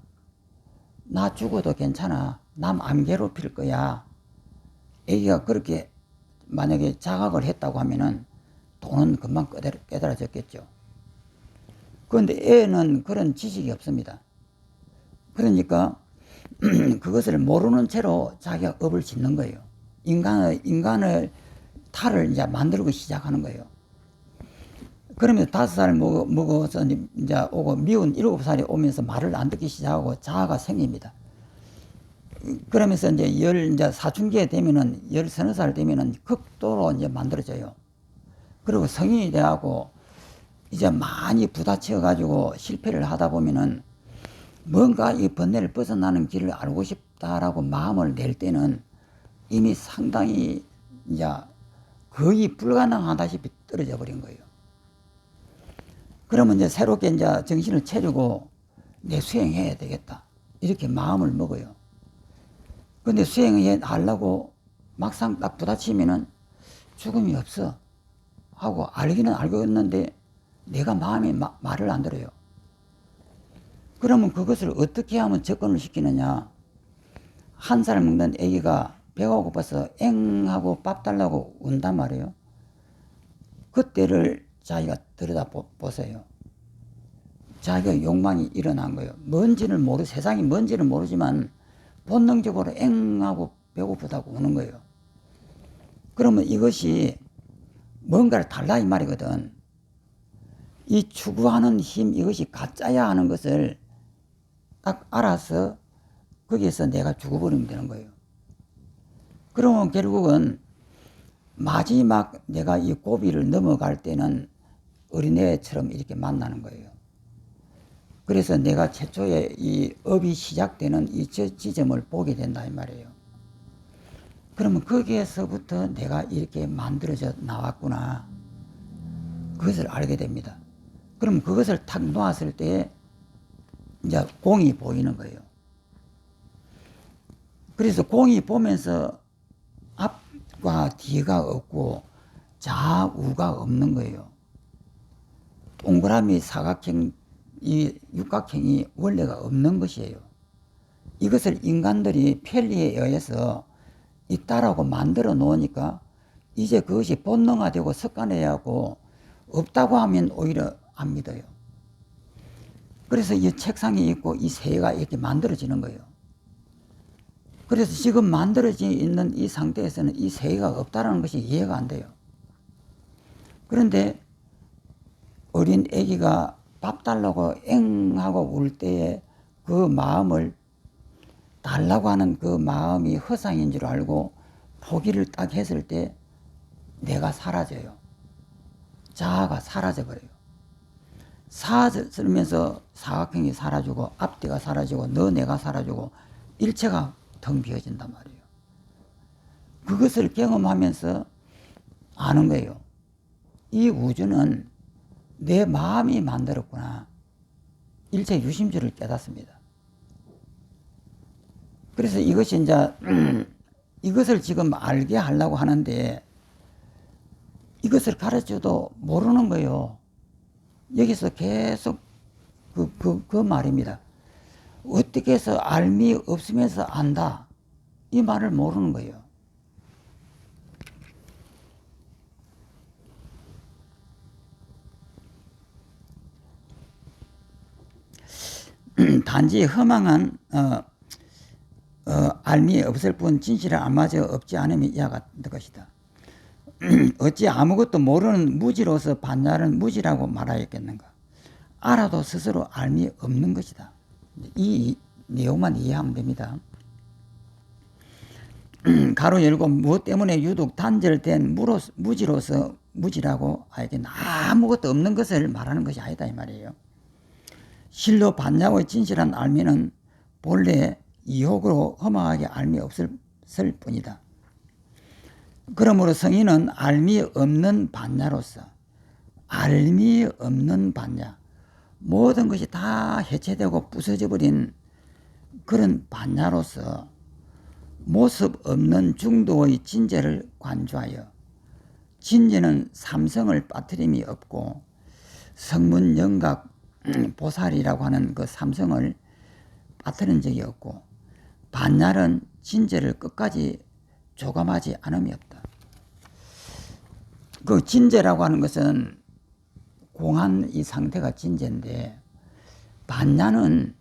나 죽어도 괜찮아, 남 안 괴롭힐 거야. 아기가 그렇게 만약에 자각을 했다고 하면은 돈은 금방 깨달아졌겠죠. 그런데 애는 그런 지식이 없습니다. 그러니까 그것을 모르는 채로 자기가 업을 짓는 거예요. 인간을 탈을 이제 만들고 시작하는 거예요. 그러면서 5살 먹어서 이제 오고 미운 7살이 오면서 말을 안 듣기 시작하고 자아가 생깁니다. 그러면서 이제 사춘기에 되면은 13살 되면은 극도로 이제 만들어져요. 그리고 성인이 돼하고 이제 많이 부딪혀 가지고 실패를 하다 보면은 뭔가 이 번뇌를 벗어나는 길을 알고 싶다라고 마음을 낼 때는 이미 상당히 이제 거의 불가능하다시피 떨어져 버린 거예요. 그러면 이제 새롭게 이제 정신을 차리고 내 수행해야 되겠다 이렇게 마음을 먹어요. 근데 수행해 하려고 막상 딱 부딪히면은 죽음이 없어 하고 알기는 알고 있는데 내가 마음이 말을 안 들어요. 그러면 그것을 어떻게 하면 접근을 시키느냐. 1살 먹는 아기가 배가 고파서 엥 하고 밥 달라고 운단 말이에요. 그때를 자기가 들여다보세요. 자기가 욕망이 일어난 거예요. 세상이 뭔지는 모르지만 본능적으로 엥 하고 배고프다고 우는 거예요. 그러면 이것이 뭔가를 달라 이 말이거든. 이 추구하는 힘, 이것이 가짜야 하는 것을 딱 알아서 거기에서 내가 죽어버리면 되는 거예요. 그러면 결국은 마지막 내가 이 고비를 넘어갈 때는 어린애처럼 이렇게 만나는 거예요. 그래서 내가 최초에 이 업이 시작되는 이 지점을 보게 된다 이 말이에요. 그러면 거기에서부터 내가 이렇게 만들어져 나왔구나. 그것을 알게 됩니다. 그럼 그것을 탁 놓았을 때 이제 공이 보이는 거예요. 그래서 공이 보면서 앞과 뒤가 없고 좌우가 없는 거예요. 동그라미, 사각형, 이 육각형이 원래가 없는 것이에요. 이것을 인간들이 편리에 의해서 있다라고 만들어 놓으니까 이제 그것이 본능화되고 습관화하고 없다고 하면 오히려 안 믿어요. 그래서 이 책상이 있고 이 새가 이렇게 만들어지는 거예요. 그래서 지금 만들어져 있는 이 상태에서는 이 새가 없다는 것이 이해가 안 돼요. 그런데 어린 아기가 밥 달라고 엥 하고 울 때에 그 마음을 달라고 하는 그 마음이 허상인 줄 알고 포기를 딱 했을 때 내가 사라져요. 자아가 사라져버려요. 사라지면서 사각형이 사라지고 앞뒤가 사라지고 너 내가 사라지고 일체가 텅 비어진단 말이에요. 그것을 경험하면서 아는 거예요. 이 우주는 내 마음이 만들었구나. 일체 유심주를 깨닫습니다. 그래서 이것이 이제 이것을 지금 알게 하려고 하는데 이것을 가르쳐도 모르는 거예요. 여기서 계속 그 말입니다. 어떻게 해서 알미 없으면서 안다. 이 말을 모르는 거예요. 단지 허망한 알미 없을 뿐 진실을 알마저 없지 않으면 이와 같은 것이다. 어찌 아무것도 모르는 무지로서 반야를 무지라고 말하였겠는가. 알아도 스스로 알미 없는 것이다. 이 내용만 이해하면 됩니다. 가로 열고 무엇 때문에 유독 단절된 무지로서 무지라고 하여간 아무것도 없는 것을 말하는 것이 아니다 이 말이에요. 실로 반야의 진실한 알미는 본래 이혹으로 허망하게 알미 없을 뿐이다. 그러므로 성인은 알미 없는 반야로서 알미 없는 반야, 모든 것이 다 해체되고 부서져 버린 그런 반야로서 모습 없는 중도의 진재를 관조하여, 진재는 삼성을 빠뜨림이 없고 성문 영각 보살이라고 하는 그 삼성을 빠뜨린 적이 없고 반야는 진재를 끝까지 조감하지 않음이 없다. 그 진재라고 하는 것은 공한 이 상태가 진재인데 반야는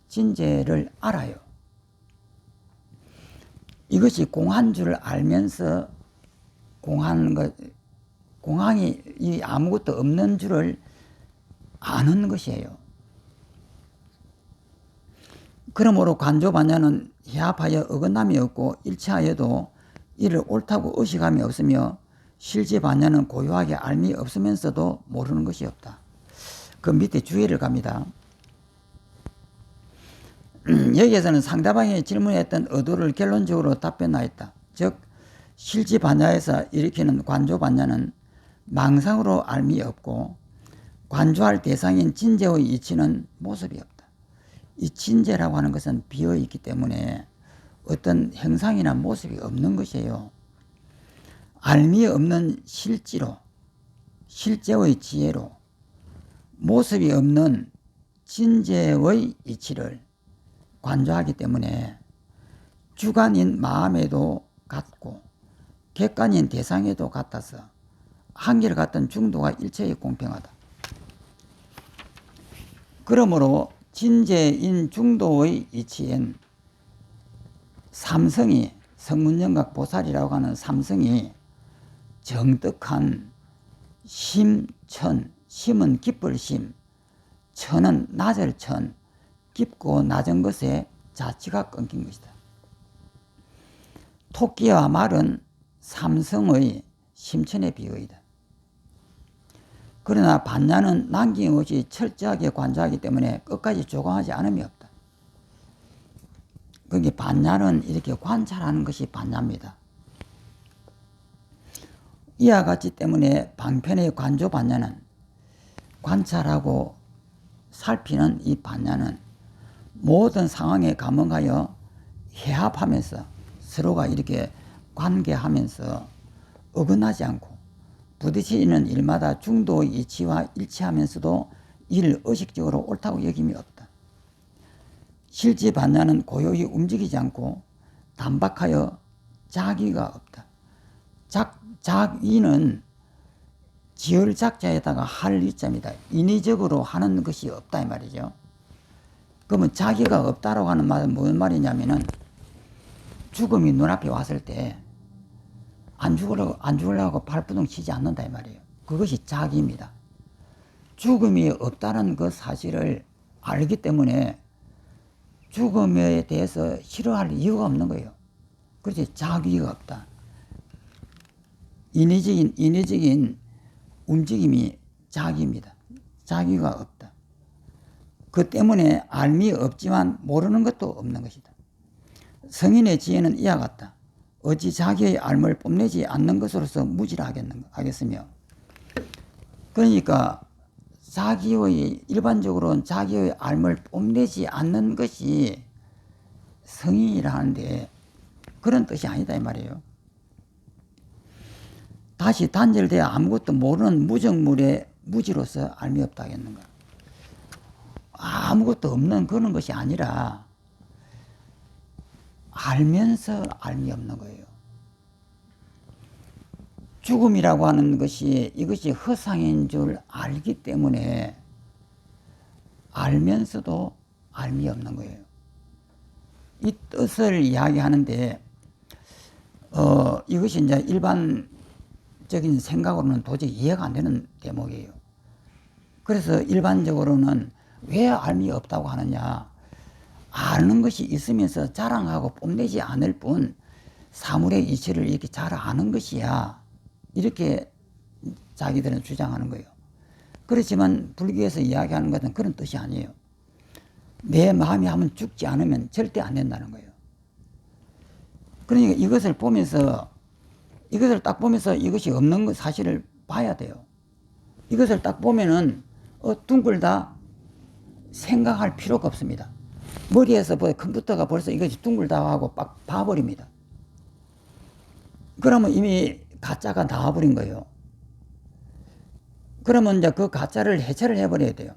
진재를 알아요. 이것이 공한 줄 알면서 공항이 이 아무것도 없는 줄을 아는 것이에요. 그러므로 관조반야는 해합하여 어긋남이 없고 일체하여도 이를 옳다고 의식함이 없으며 실지반야는 고요하게 알미 없으면서도 모르는 것이 없다. 그 밑에 주의를 갑니다. 여기에서는 상대방이 질문했던 의도를 결론적으로 답변하였다. 즉 실지반야에서 일으키는 관조반야는 망상으로 알미 없고 관조할 대상인 진재의 이치는 모습이 없다. 이 진재라고 하는 것은 비어있기 때문에 어떤 형상이나 모습이 없는 것이에요. 알미 없는 실지로, 실제의 지혜로 모습이 없는 진재의 이치를 관조하기 때문에 주관인 마음에도 같고 객관인 대상에도 같아서 한결같은 중도가 일체에 공평하다. 그러므로 진재인 중도의 이치엔 삼성이, 성문영각 보살이라고 하는 삼성이 정득한 심천, 심은 깊을 심, 천은 낮을 천, 깊고 낮은 것에 자치가 끊긴 것이다. 토끼와 말은 삼성의 심천에 비유이다. 그러나 반야는 남김없이 철저하게 관조하기 때문에 끝까지 조감하지 않음이 없다. 그게 반야는 이렇게 관찰하는 것이 반야입니다. 이와 같이 때문에 방편의 관조 반야는 관찰하고 살피는 이 반야는 모든 상황에 감응하여 해합하면서 서로가 이렇게 관계하면서 어긋나지 않고 부딪히는 일마다 중도의 이치와 일치하면서도 이를 의식적으로 옳다고 여김이 없다. 실지 반야는 고요히 움직이지 않고 단박하여 자기가 없다. 자기는 지을 작자에다가 할 이자입니다. 인위적으로 하는 것이 없다 이 말이죠. 그러면 자기가 없다라고 하는 말은 무슨 말이냐면은 죽음이 눈앞에 왔을 때 안 죽으려고 발부둥 치지 않는다 이 말이에요. 그것이 자기입니다. 죽음이 없다는 그 사실을 알기 때문에 죽음에 대해서 싫어할 이유가 없는 거예요. 그렇지 자기가 없다. 인위적인 움직임이 자기입니다. 자기가 없다. 그 때문에 알미 없지만 모르는 것도 없는 것이다. 성인의 지혜는 이와 같다. 어찌 자기의 알을 뽐내지 않는 것으로서 무지하겠으며. 그러니까 일반적으로는 자기의 알을 뽐내지 않는 것이 성인이라 하는데 그런 뜻이 아니다 이 말이에요. 다시 단절되어 아무것도 모르는 무정물의 무지로서 알미 없다 하겠는가. 아무것도 없는 그런 것이 아니라 알면서 알미 없는 거예요. 죽음이라고 하는 것이 이것이 허상인 줄 알기 때문에 알면서도 알미 없는 거예요. 이 뜻을 이야기하는데 이것이 이제 일반적인 생각으로는 도저히 이해가 안 되는 대목이에요. 그래서 일반적으로는 왜 알미 없다고 하느냐. 아는 것이 있으면서 자랑하고 뽐내지 않을 뿐 사물의 이치를 이렇게 잘 아는 것이야. 이렇게 자기들은 주장하는 거예요. 그렇지만 불교에서 이야기하는 것은 그런 뜻이 아니에요. 내 마음이 한번 죽지 않으면 절대 안 된다는 거예요. 그러니까 이것을 딱 보면서 이것이 없는 것 사실을 봐야 돼요. 이것을 딱 보면은 둥글다 생각할 필요가 없습니다. 머리에서 컴퓨터가 벌써 이것이 둥글다 하고 막 봐버립니다. 그러면 이미 가짜가 나와버린 거예요. 그러면 이제 그 가짜를 해체를 해버려야 돼요.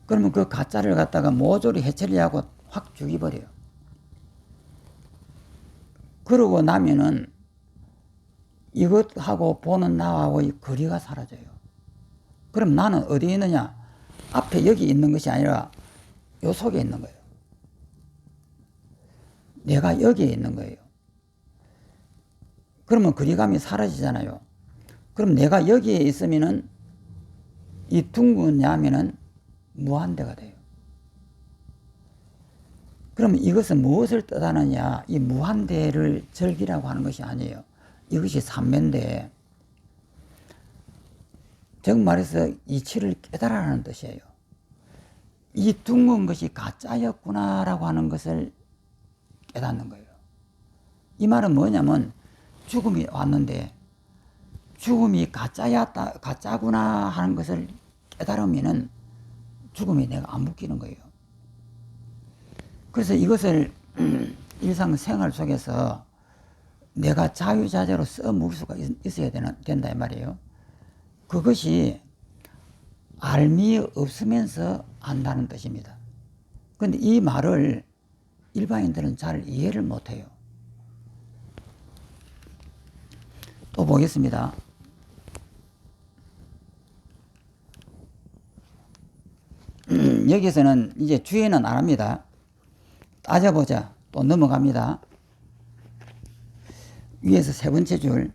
그러면 그 가짜를 갖다가 모조리 해체를 하고 확 죽여버려요. 그러고 나면은 이것하고 보는 나하고의 거리가 사라져요. 그럼 나는 어디에 있느냐? 앞에 여기 있는 것이 아니라 요 속에 있는 거예요. 내가 여기에 있는 거예요. 그러면 거리감이 사라지잖아요. 그럼 내가 여기에 있으면은 이 둥근 야면은 무한대가 돼요. 그러면 이것은 무엇을 뜻하느냐? 이 무한대를 즐기라고 하는 것이 아니에요. 이것이 삼매인데, 즉 말해서 이치를 깨달아라는 뜻이에요. 이 둥근 것이 가짜였구나라고 하는 것을 깨닫는 거예요. 이 말은 뭐냐면 죽음이 왔는데 죽음이 가짜구나 하는 것을 깨달으면은 죽음이 내가 안 묶이는 거예요. 그래서 이것을 일상생활 속에서 내가 자유자재로 써먹을 수가 있어야 된다 이 말이에요. 그것이 알미 없으면서 안다는 뜻입니다. 그런데 이 말을 일반인들은 잘 이해를 못해요. 또 보겠습니다. 여기서는 이제 주의는 안 합니다. 따져보자. 또 넘어갑니다. 위에서 세 번째 줄.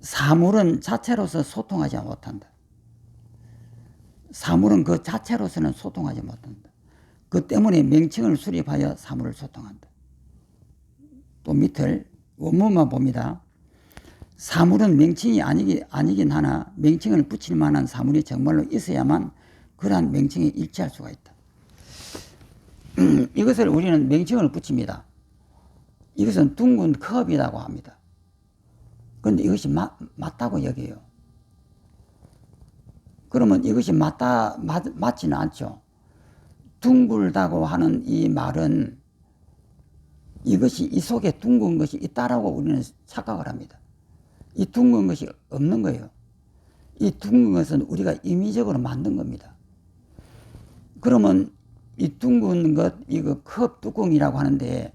사물은 자체로서 소통하지 못한다. 사물은 그 자체로서는 소통하지 못한다. 그 때문에 명칭을 수립하여 사물을 소통한다. 또 밑을 원문만 봅니다. 사물은 명칭이 아니긴 하나 명칭을 붙일 만한 사물이 정말로 있어야만 그러한 명칭에 일치할 수가 있다. 이것을 우리는 명칭을 붙입니다. 이것은 둥근 컵이라고 합니다. 그런데 이것이 맞다고 여겨요. 그러면 이것이 맞지는 않죠. 둥글다고 하는 이 말은 이것이 이 속에 둥근 것이 있다라고 우리는 착각을 합니다. 이 둥근 것이 없는 거예요. 이 둥근 것은 우리가 임의적으로 만든 겁니다. 그러면 이 둥근 것, 이거 컵 뚜껑이라고 하는데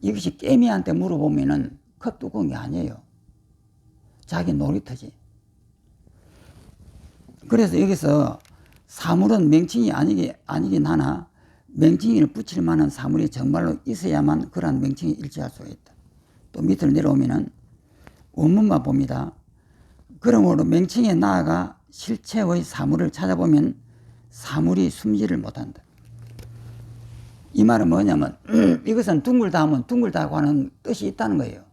이것이 깨미한테 물어보면은 컵 뚜껑이 아니에요. 자기 놀이터지. 그래서 여기서 사물은 명칭이 아니긴 하나 명칭을 붙일 만한 사물이 정말로 있어야만 그러한 명칭이 일치할 수가 있다. 또 밑으로 내려오면은 원문만 봅니다. 그러므로 명칭에 나아가 실체의 사물을 찾아보면 사물이 숨지를 못한다. 이 말은 뭐냐면 이것은 둥글다 하면 둥글다고 하는 뜻이 있다는 거예요.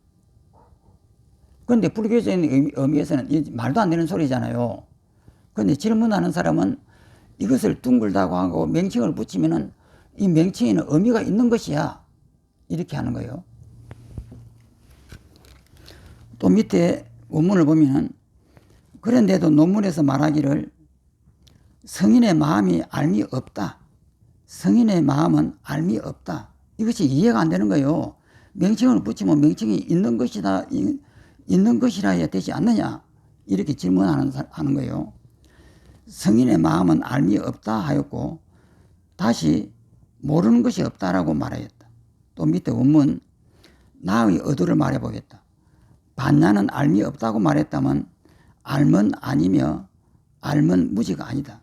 그런데 불교적인 의미에서는 이 말도 안 되는 소리잖아요. 그런데 질문하는 사람은 이것을 둥글다고 하고 명칭을 붙이면은 이 명칭에는 의미가 있는 것이야. 이렇게 하는 거예요. 또 밑에 원문을 보면은 그런데도 논문에서 말하기를 성인의 마음이 알미 없다. 성인의 마음은 알미 없다. 이것이 이해가 안 되는 거예요. 명칭을 붙이면 명칭이 있는 것이다, 있는 것이라 해야 되지 않느냐. 이렇게 질문하는 거예요. 성인의 마음은 알미 없다 하였고 다시 모르는 것이 없다라고 말하였다. 또 밑에 원문 나의 의도를 말해보겠다. 반야는 알미 없다고 말했다면 알면 아니며 알면 무지가 아니다.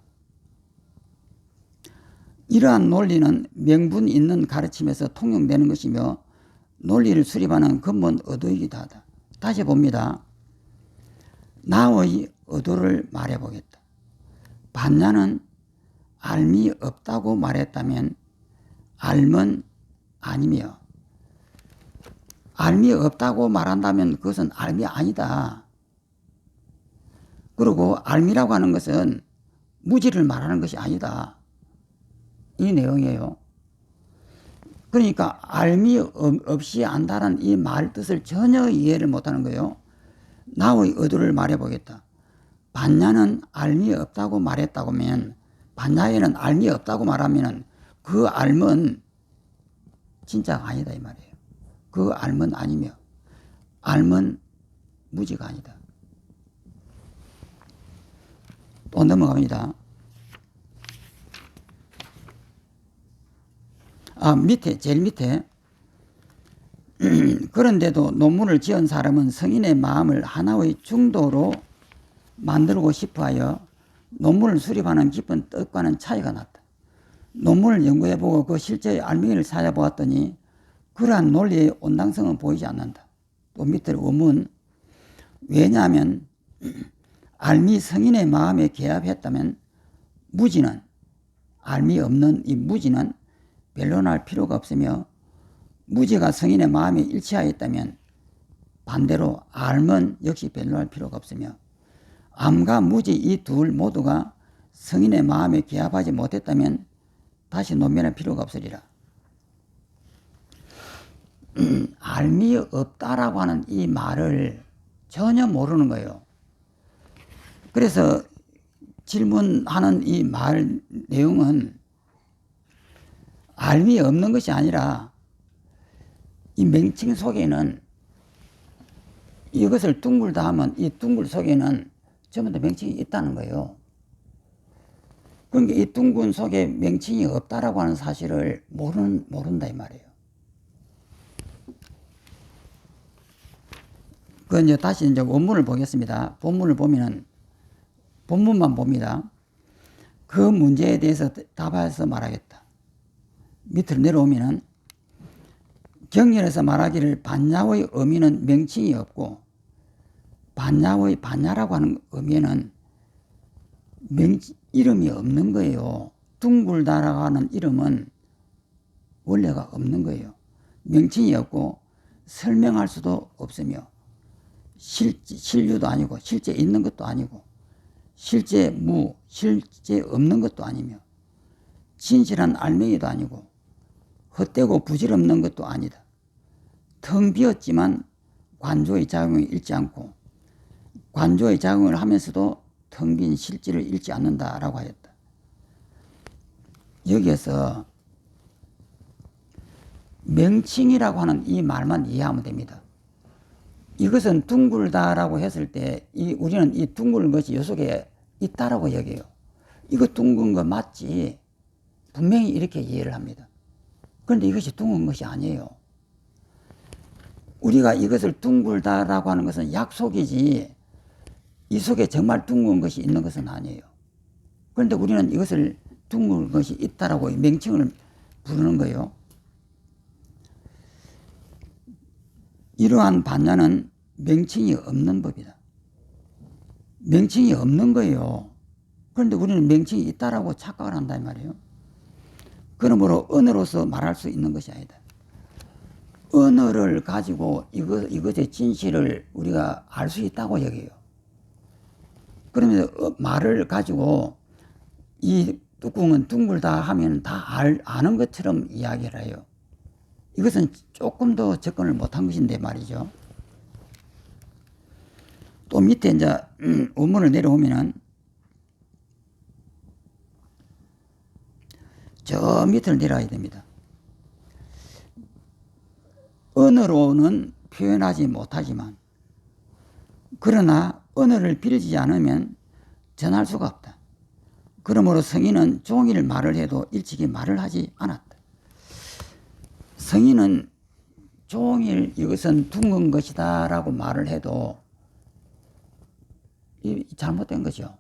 이러한 논리는 명분 있는 가르침에서 통용되는 것이며 논리를 수립하는 근본 의도이기도 하다. 다시 봅니다. 나의 의도를 말해보겠다. 반야는 알미 없다고 말했다면 알면 아니며 알미 없다고 말한다면 그것은 알미 아니다. 그리고 알미라고 하는 것은 무지를 말하는 것이 아니다. 이 내용이에요. 그러니까 알미 없이 안다는 이 말 뜻을 전혀 이해를 못하는 거예요. 나의 의도를 말해보겠다. 반야는 알미 없다고 말했다고 하면 반야에는 알미 없다고 말하면 그 알면 진짜가 아니다 이 말이에요. 그 알면 아니며 알면 무지가 아니다. 또 넘어갑니다. 밑에 제일 밑에 그런데도 논문을 지은 사람은 성인의 마음을 하나의 중도로 만들고 싶어하여 논문을 수립하는 깊은 뜻과는 차이가 났다. 논문을 연구해보고 그 실제의 알맹이를 찾아보았더니 그러한 논리의 온당성은 보이지 않는다. 또 밑에 원문 왜냐하면 알미 성인의 마음에 개합했다면 무지는 알미 없는 이 무지는 변론할 필요가 없으며 무지가 성인의 마음에 일치하였다면 반대로 알면 역시 변론할 필요가 없으며 암과 무지 이 둘 모두가 성인의 마음에 개합하지 못했다면 다시 논면할 필요가 없으리라. 알미 없다라고 하는 이 말을 전혀 모르는 거예요. 그래서 질문하는 이 말 내용은 알미 없는 것이 아니라 이 명칭 속에는 이것을 둥글다 하면 이 둥글 속에는 전부 다 명칭이 있다는 거예요. 그러니까 이 둥근 속에 명칭이 없다라고 하는 사실을 모른다 이 말이에요. 이제 다시 이제 원문을 보겠습니다. 본문을 보면은 본문만 봅니다. 그 문제에 대해서 답해서 말하겠다. 밑으로 내려오면은 경전에서 말하기를 반야의 의미는 명칭이 없고 반야의 반야라고 하는 의미에는 이름이 없는 거예요. 둥글다라고 하는 이름은 원래가 없는 거예요. 명칭이 없고 설명할 수도 없으며 실류도 아니고 실제 있는 것도 아니고 실제 없는 것도 아니며 진실한 알맹이도 아니고 헛되고 부질없는 것도 아니다. 텅 비었지만 관조의 작용을 잃지 않고 관조의 작용을 하면서도 텅 빈 실질을 잃지 않는다라고 하였다. 여기에서 명칭이라고 하는 이 말만 이해하면 됩니다. 이것은 둥글다라고 했을 때 우리는 이 둥근 것이 요 속에 있다라고 여겨요. 이거 둥근 거 맞지? 분명히 이렇게 이해를 합니다. 그런데 이것이 둥근 것이 아니에요. 우리가 이것을 둥글다라고 하는 것은 약속이지 이 속에 정말 둥근 것이 있는 것은 아니에요. 그런데 우리는 이것을 둥근 것이 있다라고 명칭을 부르는 거예요. 이러한 반야는 명칭이 없는 법이다. 명칭이 없는 거예요. 그런데 우리는 명칭이 있다라고 착각을 한단 말이에요. 그러므로 언어로서 말할 수 있는 것이 아니다. 언어를 가지고 이것의 진실을 우리가 알 수 있다고 여겨요. 그러면 말을 가지고 이 뚜껑은 둥글다 하면 다 아는 것처럼 이야기를 해요. 이것은 조금 더 접근을 못한 것인데 말이죠. 또 밑에 이제 원문을 내려오면은 저 밑을 내려야 됩니다. 언어로는 표현하지 못하지만 그러나 언어를 빌지 않으면 전할 수가 없다. 그러므로 성인은 종일 말을 해도 일찍이 말을 하지 않았다. 성인은 종일 이것은 둥근 것이다 라고 말을 해도 잘못된 거죠.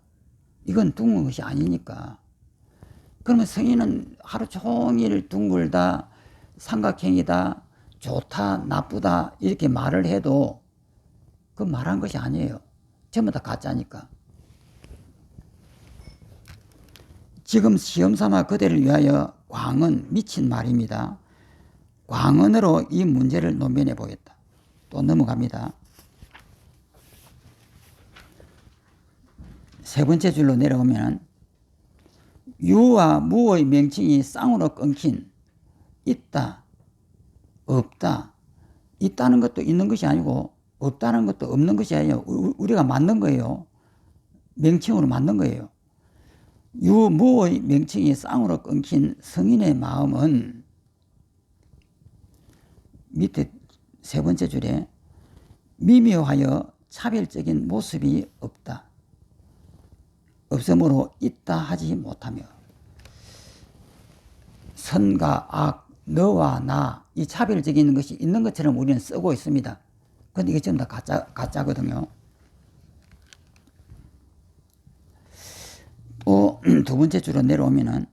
이건 둥근 것이 아니니까. 그러면 성인은 하루 종일 둥글다, 삼각형이다, 좋다, 나쁘다 이렇게 말을 해도 그 말한 것이 아니에요. 전부 다 가짜니까. 지금 시험삼아 그대를 위하여 광은 미친 말입니다. 광언으로 이 문제를 논변해 보겠다. 또 넘어갑니다. 세 번째 줄로 내려오면 유와 무의 명칭이 쌍으로 끊긴 있다, 없다. 있다는 것도 있는 것이 아니고 없다는 것도 없는 것이 아니에요. 우리가 만든 거예요. 명칭으로 만든 거예요. 유, 무의 명칭이 쌍으로 끊긴 성인의 마음은 밑에 세 번째 줄에 미묘하여 차별적인 모습이 없다. 없으므로 있다 하지 못하며 선과 악, 너와 나 이 차별적인 것이 있는 것처럼 우리는 쓰고 있습니다. 그런데 이게 전부 다 가짜거든요. 또 두 번째 줄로 내려오면은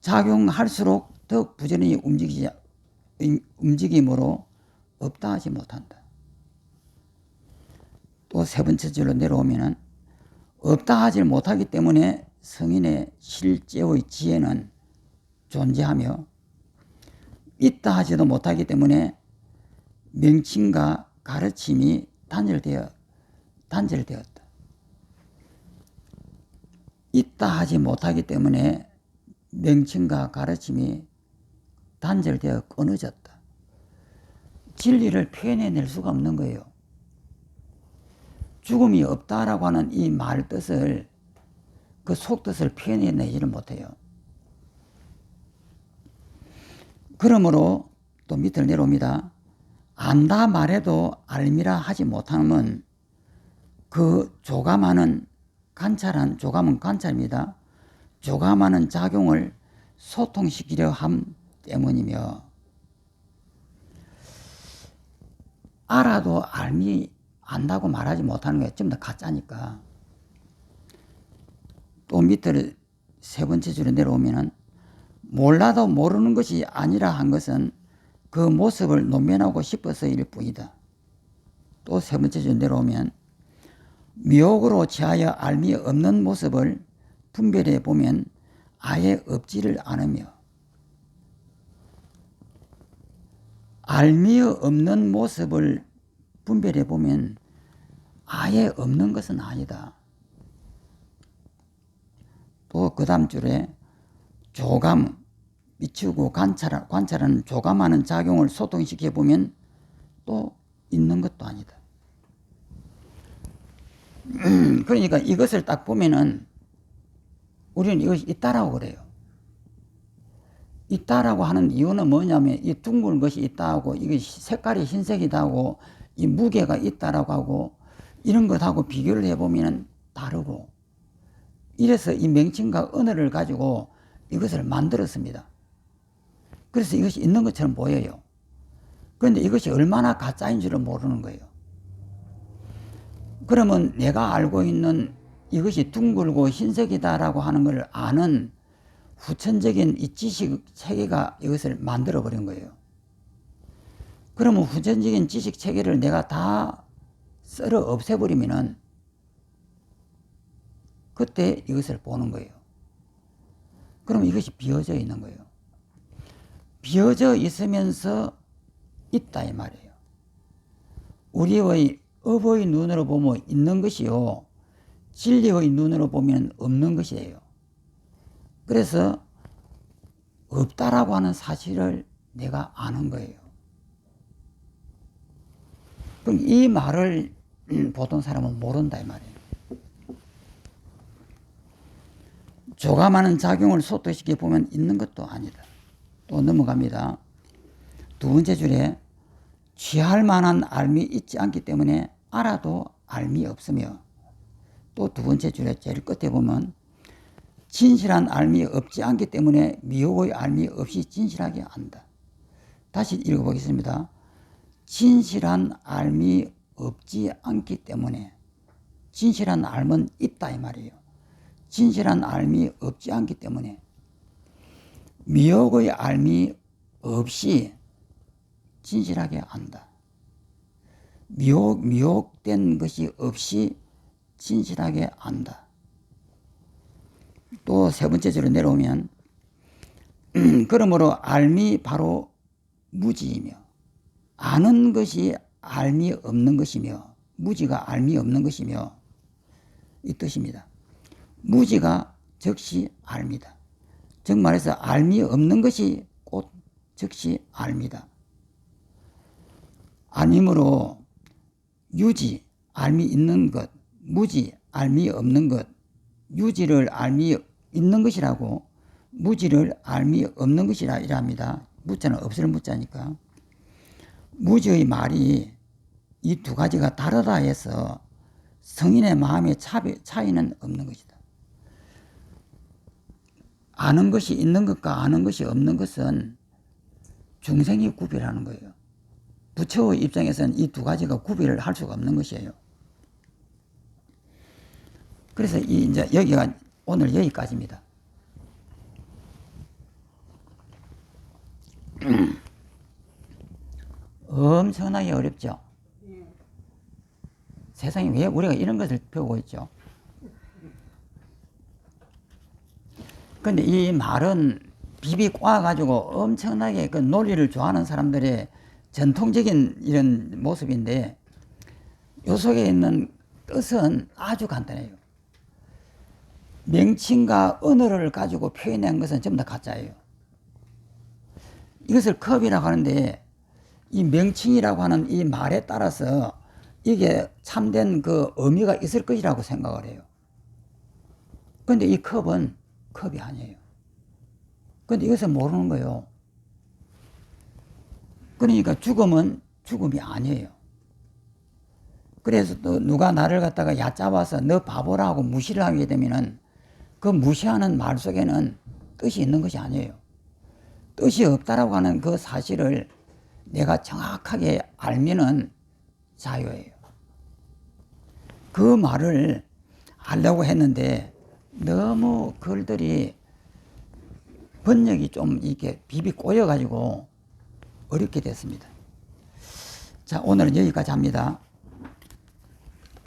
작용할수록 더 부지런히 움직임으로 없다 하지 못한다. 또 세 번째 줄로 내려오면은 없다 하지 못하기 때문에 성인의 실제의 지혜는 존재하며 있다 하지도 못하기 때문에 명칭과 가르침이 단절되었다. 있다 하지 못하기 때문에 명칭과 가르침이 단절되어 끊어졌다. 진리를 표현해낼 수가 없는 거예요. 죽음이 없다라고 하는 이 말 뜻을 그 속뜻을 표현해내지를 못해요. 그러므로 또 밑을 내려옵니다. 안다 말해도 알미라 하지 못하면 그 조감하는 조감은 관찰입니다. 조감하는 작용을 소통시키려 함 때문이며 알아도 안다고 말하지 못하는 게 전부 다 가짜니까. 또 밑을 세 번째 줄에 내려오면은 몰라도 모르는 것이 아니라 한 것은 그 모습을 논면하고 싶어서일 뿐이다. 또 세 번째 줄 내려오면 미혹으로 취하여 알미 없는 모습을 분별해 보면 아예 없지를 않으며 알미 없는 모습을 분별해 보면 아예 없는 것은 아니다. 또 그 다음 줄에 조감, 미치고 관찰하는 조감하는 작용을 소통시켜 보면 또 있는 것도 아니다. 그러니까 이것을 딱 보면은 우리는 이것이 있다라고 그래요. 있다라고 하는 이유는 뭐냐면 이 둥근 것이 있다고 이게 색깔이 흰색이다고 이 무게가 있다라고 하고 이런 것하고 비교를 해보면 다르고 이래서 이 명칭과 언어를 가지고 이것을 만들었습니다. 그래서 이것이 있는 것처럼 보여요. 그런데 이것이 얼마나 가짜인 줄을 모르는 거예요. 그러면 내가 알고 있는 이것이 둥글고 흰색이다라고 하는 걸 아는 후천적인 이 지식 체계가 이것을 만들어 버린 거예요. 그러면 후천적인 지식 체계를 내가 다 썰어 없애버리면은 그때 이것을 보는 거예요. 그럼 이것이 비어져 있는 거예요. 비어져 있으면서 있다 이 말이에요. 우리의 업의 눈으로 보면 있는 것이요, 진리의 눈으로 보면 없는 것이에요. 그래서 없다라고 하는 사실을 내가 아는 거예요. 그럼 이 말을 보통 사람은 모른다 이 말이에요. 조감하는 작용을 소토시켜 보면 있는 것도 아니다. 또 넘어갑니다. 두 번째 줄에 취할 만한 알미 있지 않기 때문에 알아도 알미 없으며, 또 두 번째 줄에 제일 끝에 보면 진실한 알미 없지 않기 때문에 미혹의 알미 없이 진실하게 안다. 다시 읽어보겠습니다. 진실한 알미 없지 않기 때문에, 진실한 알은 있다 이 말이에요. 진실한 알미 없지 않기 때문에 미혹의 알미 없이 진실하게 안다. 미혹된 것이 없이 진실하게 안다. 또 세 번째 줄로 내려오면 그러므로 알미 바로 무지이며, 아는 것이 알미 없는 것이며, 무지가 알미 없는 것이며, 이 뜻입니다. 무지가 즉시 알미다. 즉 말해서 알미 없는 것이 곧 즉시 알미다. 아니므로 유지, 알미 있는 것, 무지, 알미 없는 것, 유지를 알미 있는 것이라고 무지를 알미 없는 것이라 합니다. 무자는 없을 무자니까. 무지의 말이 이 두 가지가 다르다 해서 성인의 마음의 차이는 없는 것이다. 아는 것이 있는 것과 아는 것이 없는 것은 중생이 구별하는 거예요. 부처의 입장에서는 이 두 가지가 구별을 할 수가 없는 것이에요. 그래서 이제 여기가 오늘 여기까지입니다. 엄청나게 어렵죠. 세상에 왜 우리가 이런 것을 배우고 있죠? 근데 이 말은 비비 꼬아가지고 엄청나게 그 논리를 좋아하는 사람들의 전통적인 이런 모습인데, 요 속에 있는 뜻은 아주 간단해요. 명칭과 언어를 가지고 표현한 것은 전부 다 가짜예요. 이것을 컵이라고 하는데, 이 명칭이라고 하는 이 말에 따라서 이게 참된 그 의미가 있을 것이라고 생각을 해요. 근데 이 컵은 컵이 아니에요. 근데 이것을 모르는 거예요. 그러니까 죽음은 죽음이 아니에요. 그래서 또 누가 나를 갖다가 얕잡아서 너 바보라 하고 무시를 하게 되면은 그 무시하는 말 속에는 뜻이 있는 것이 아니에요. 뜻이 없다라고 하는 그 사실을 내가 정확하게 알면은 자유예요. 그 말을 하려고 했는데 너무 글들이 번역이 좀 이렇게 비비 꼬여가지고 어렵게 됐습니다. 자, 오늘은 여기까지 합니다.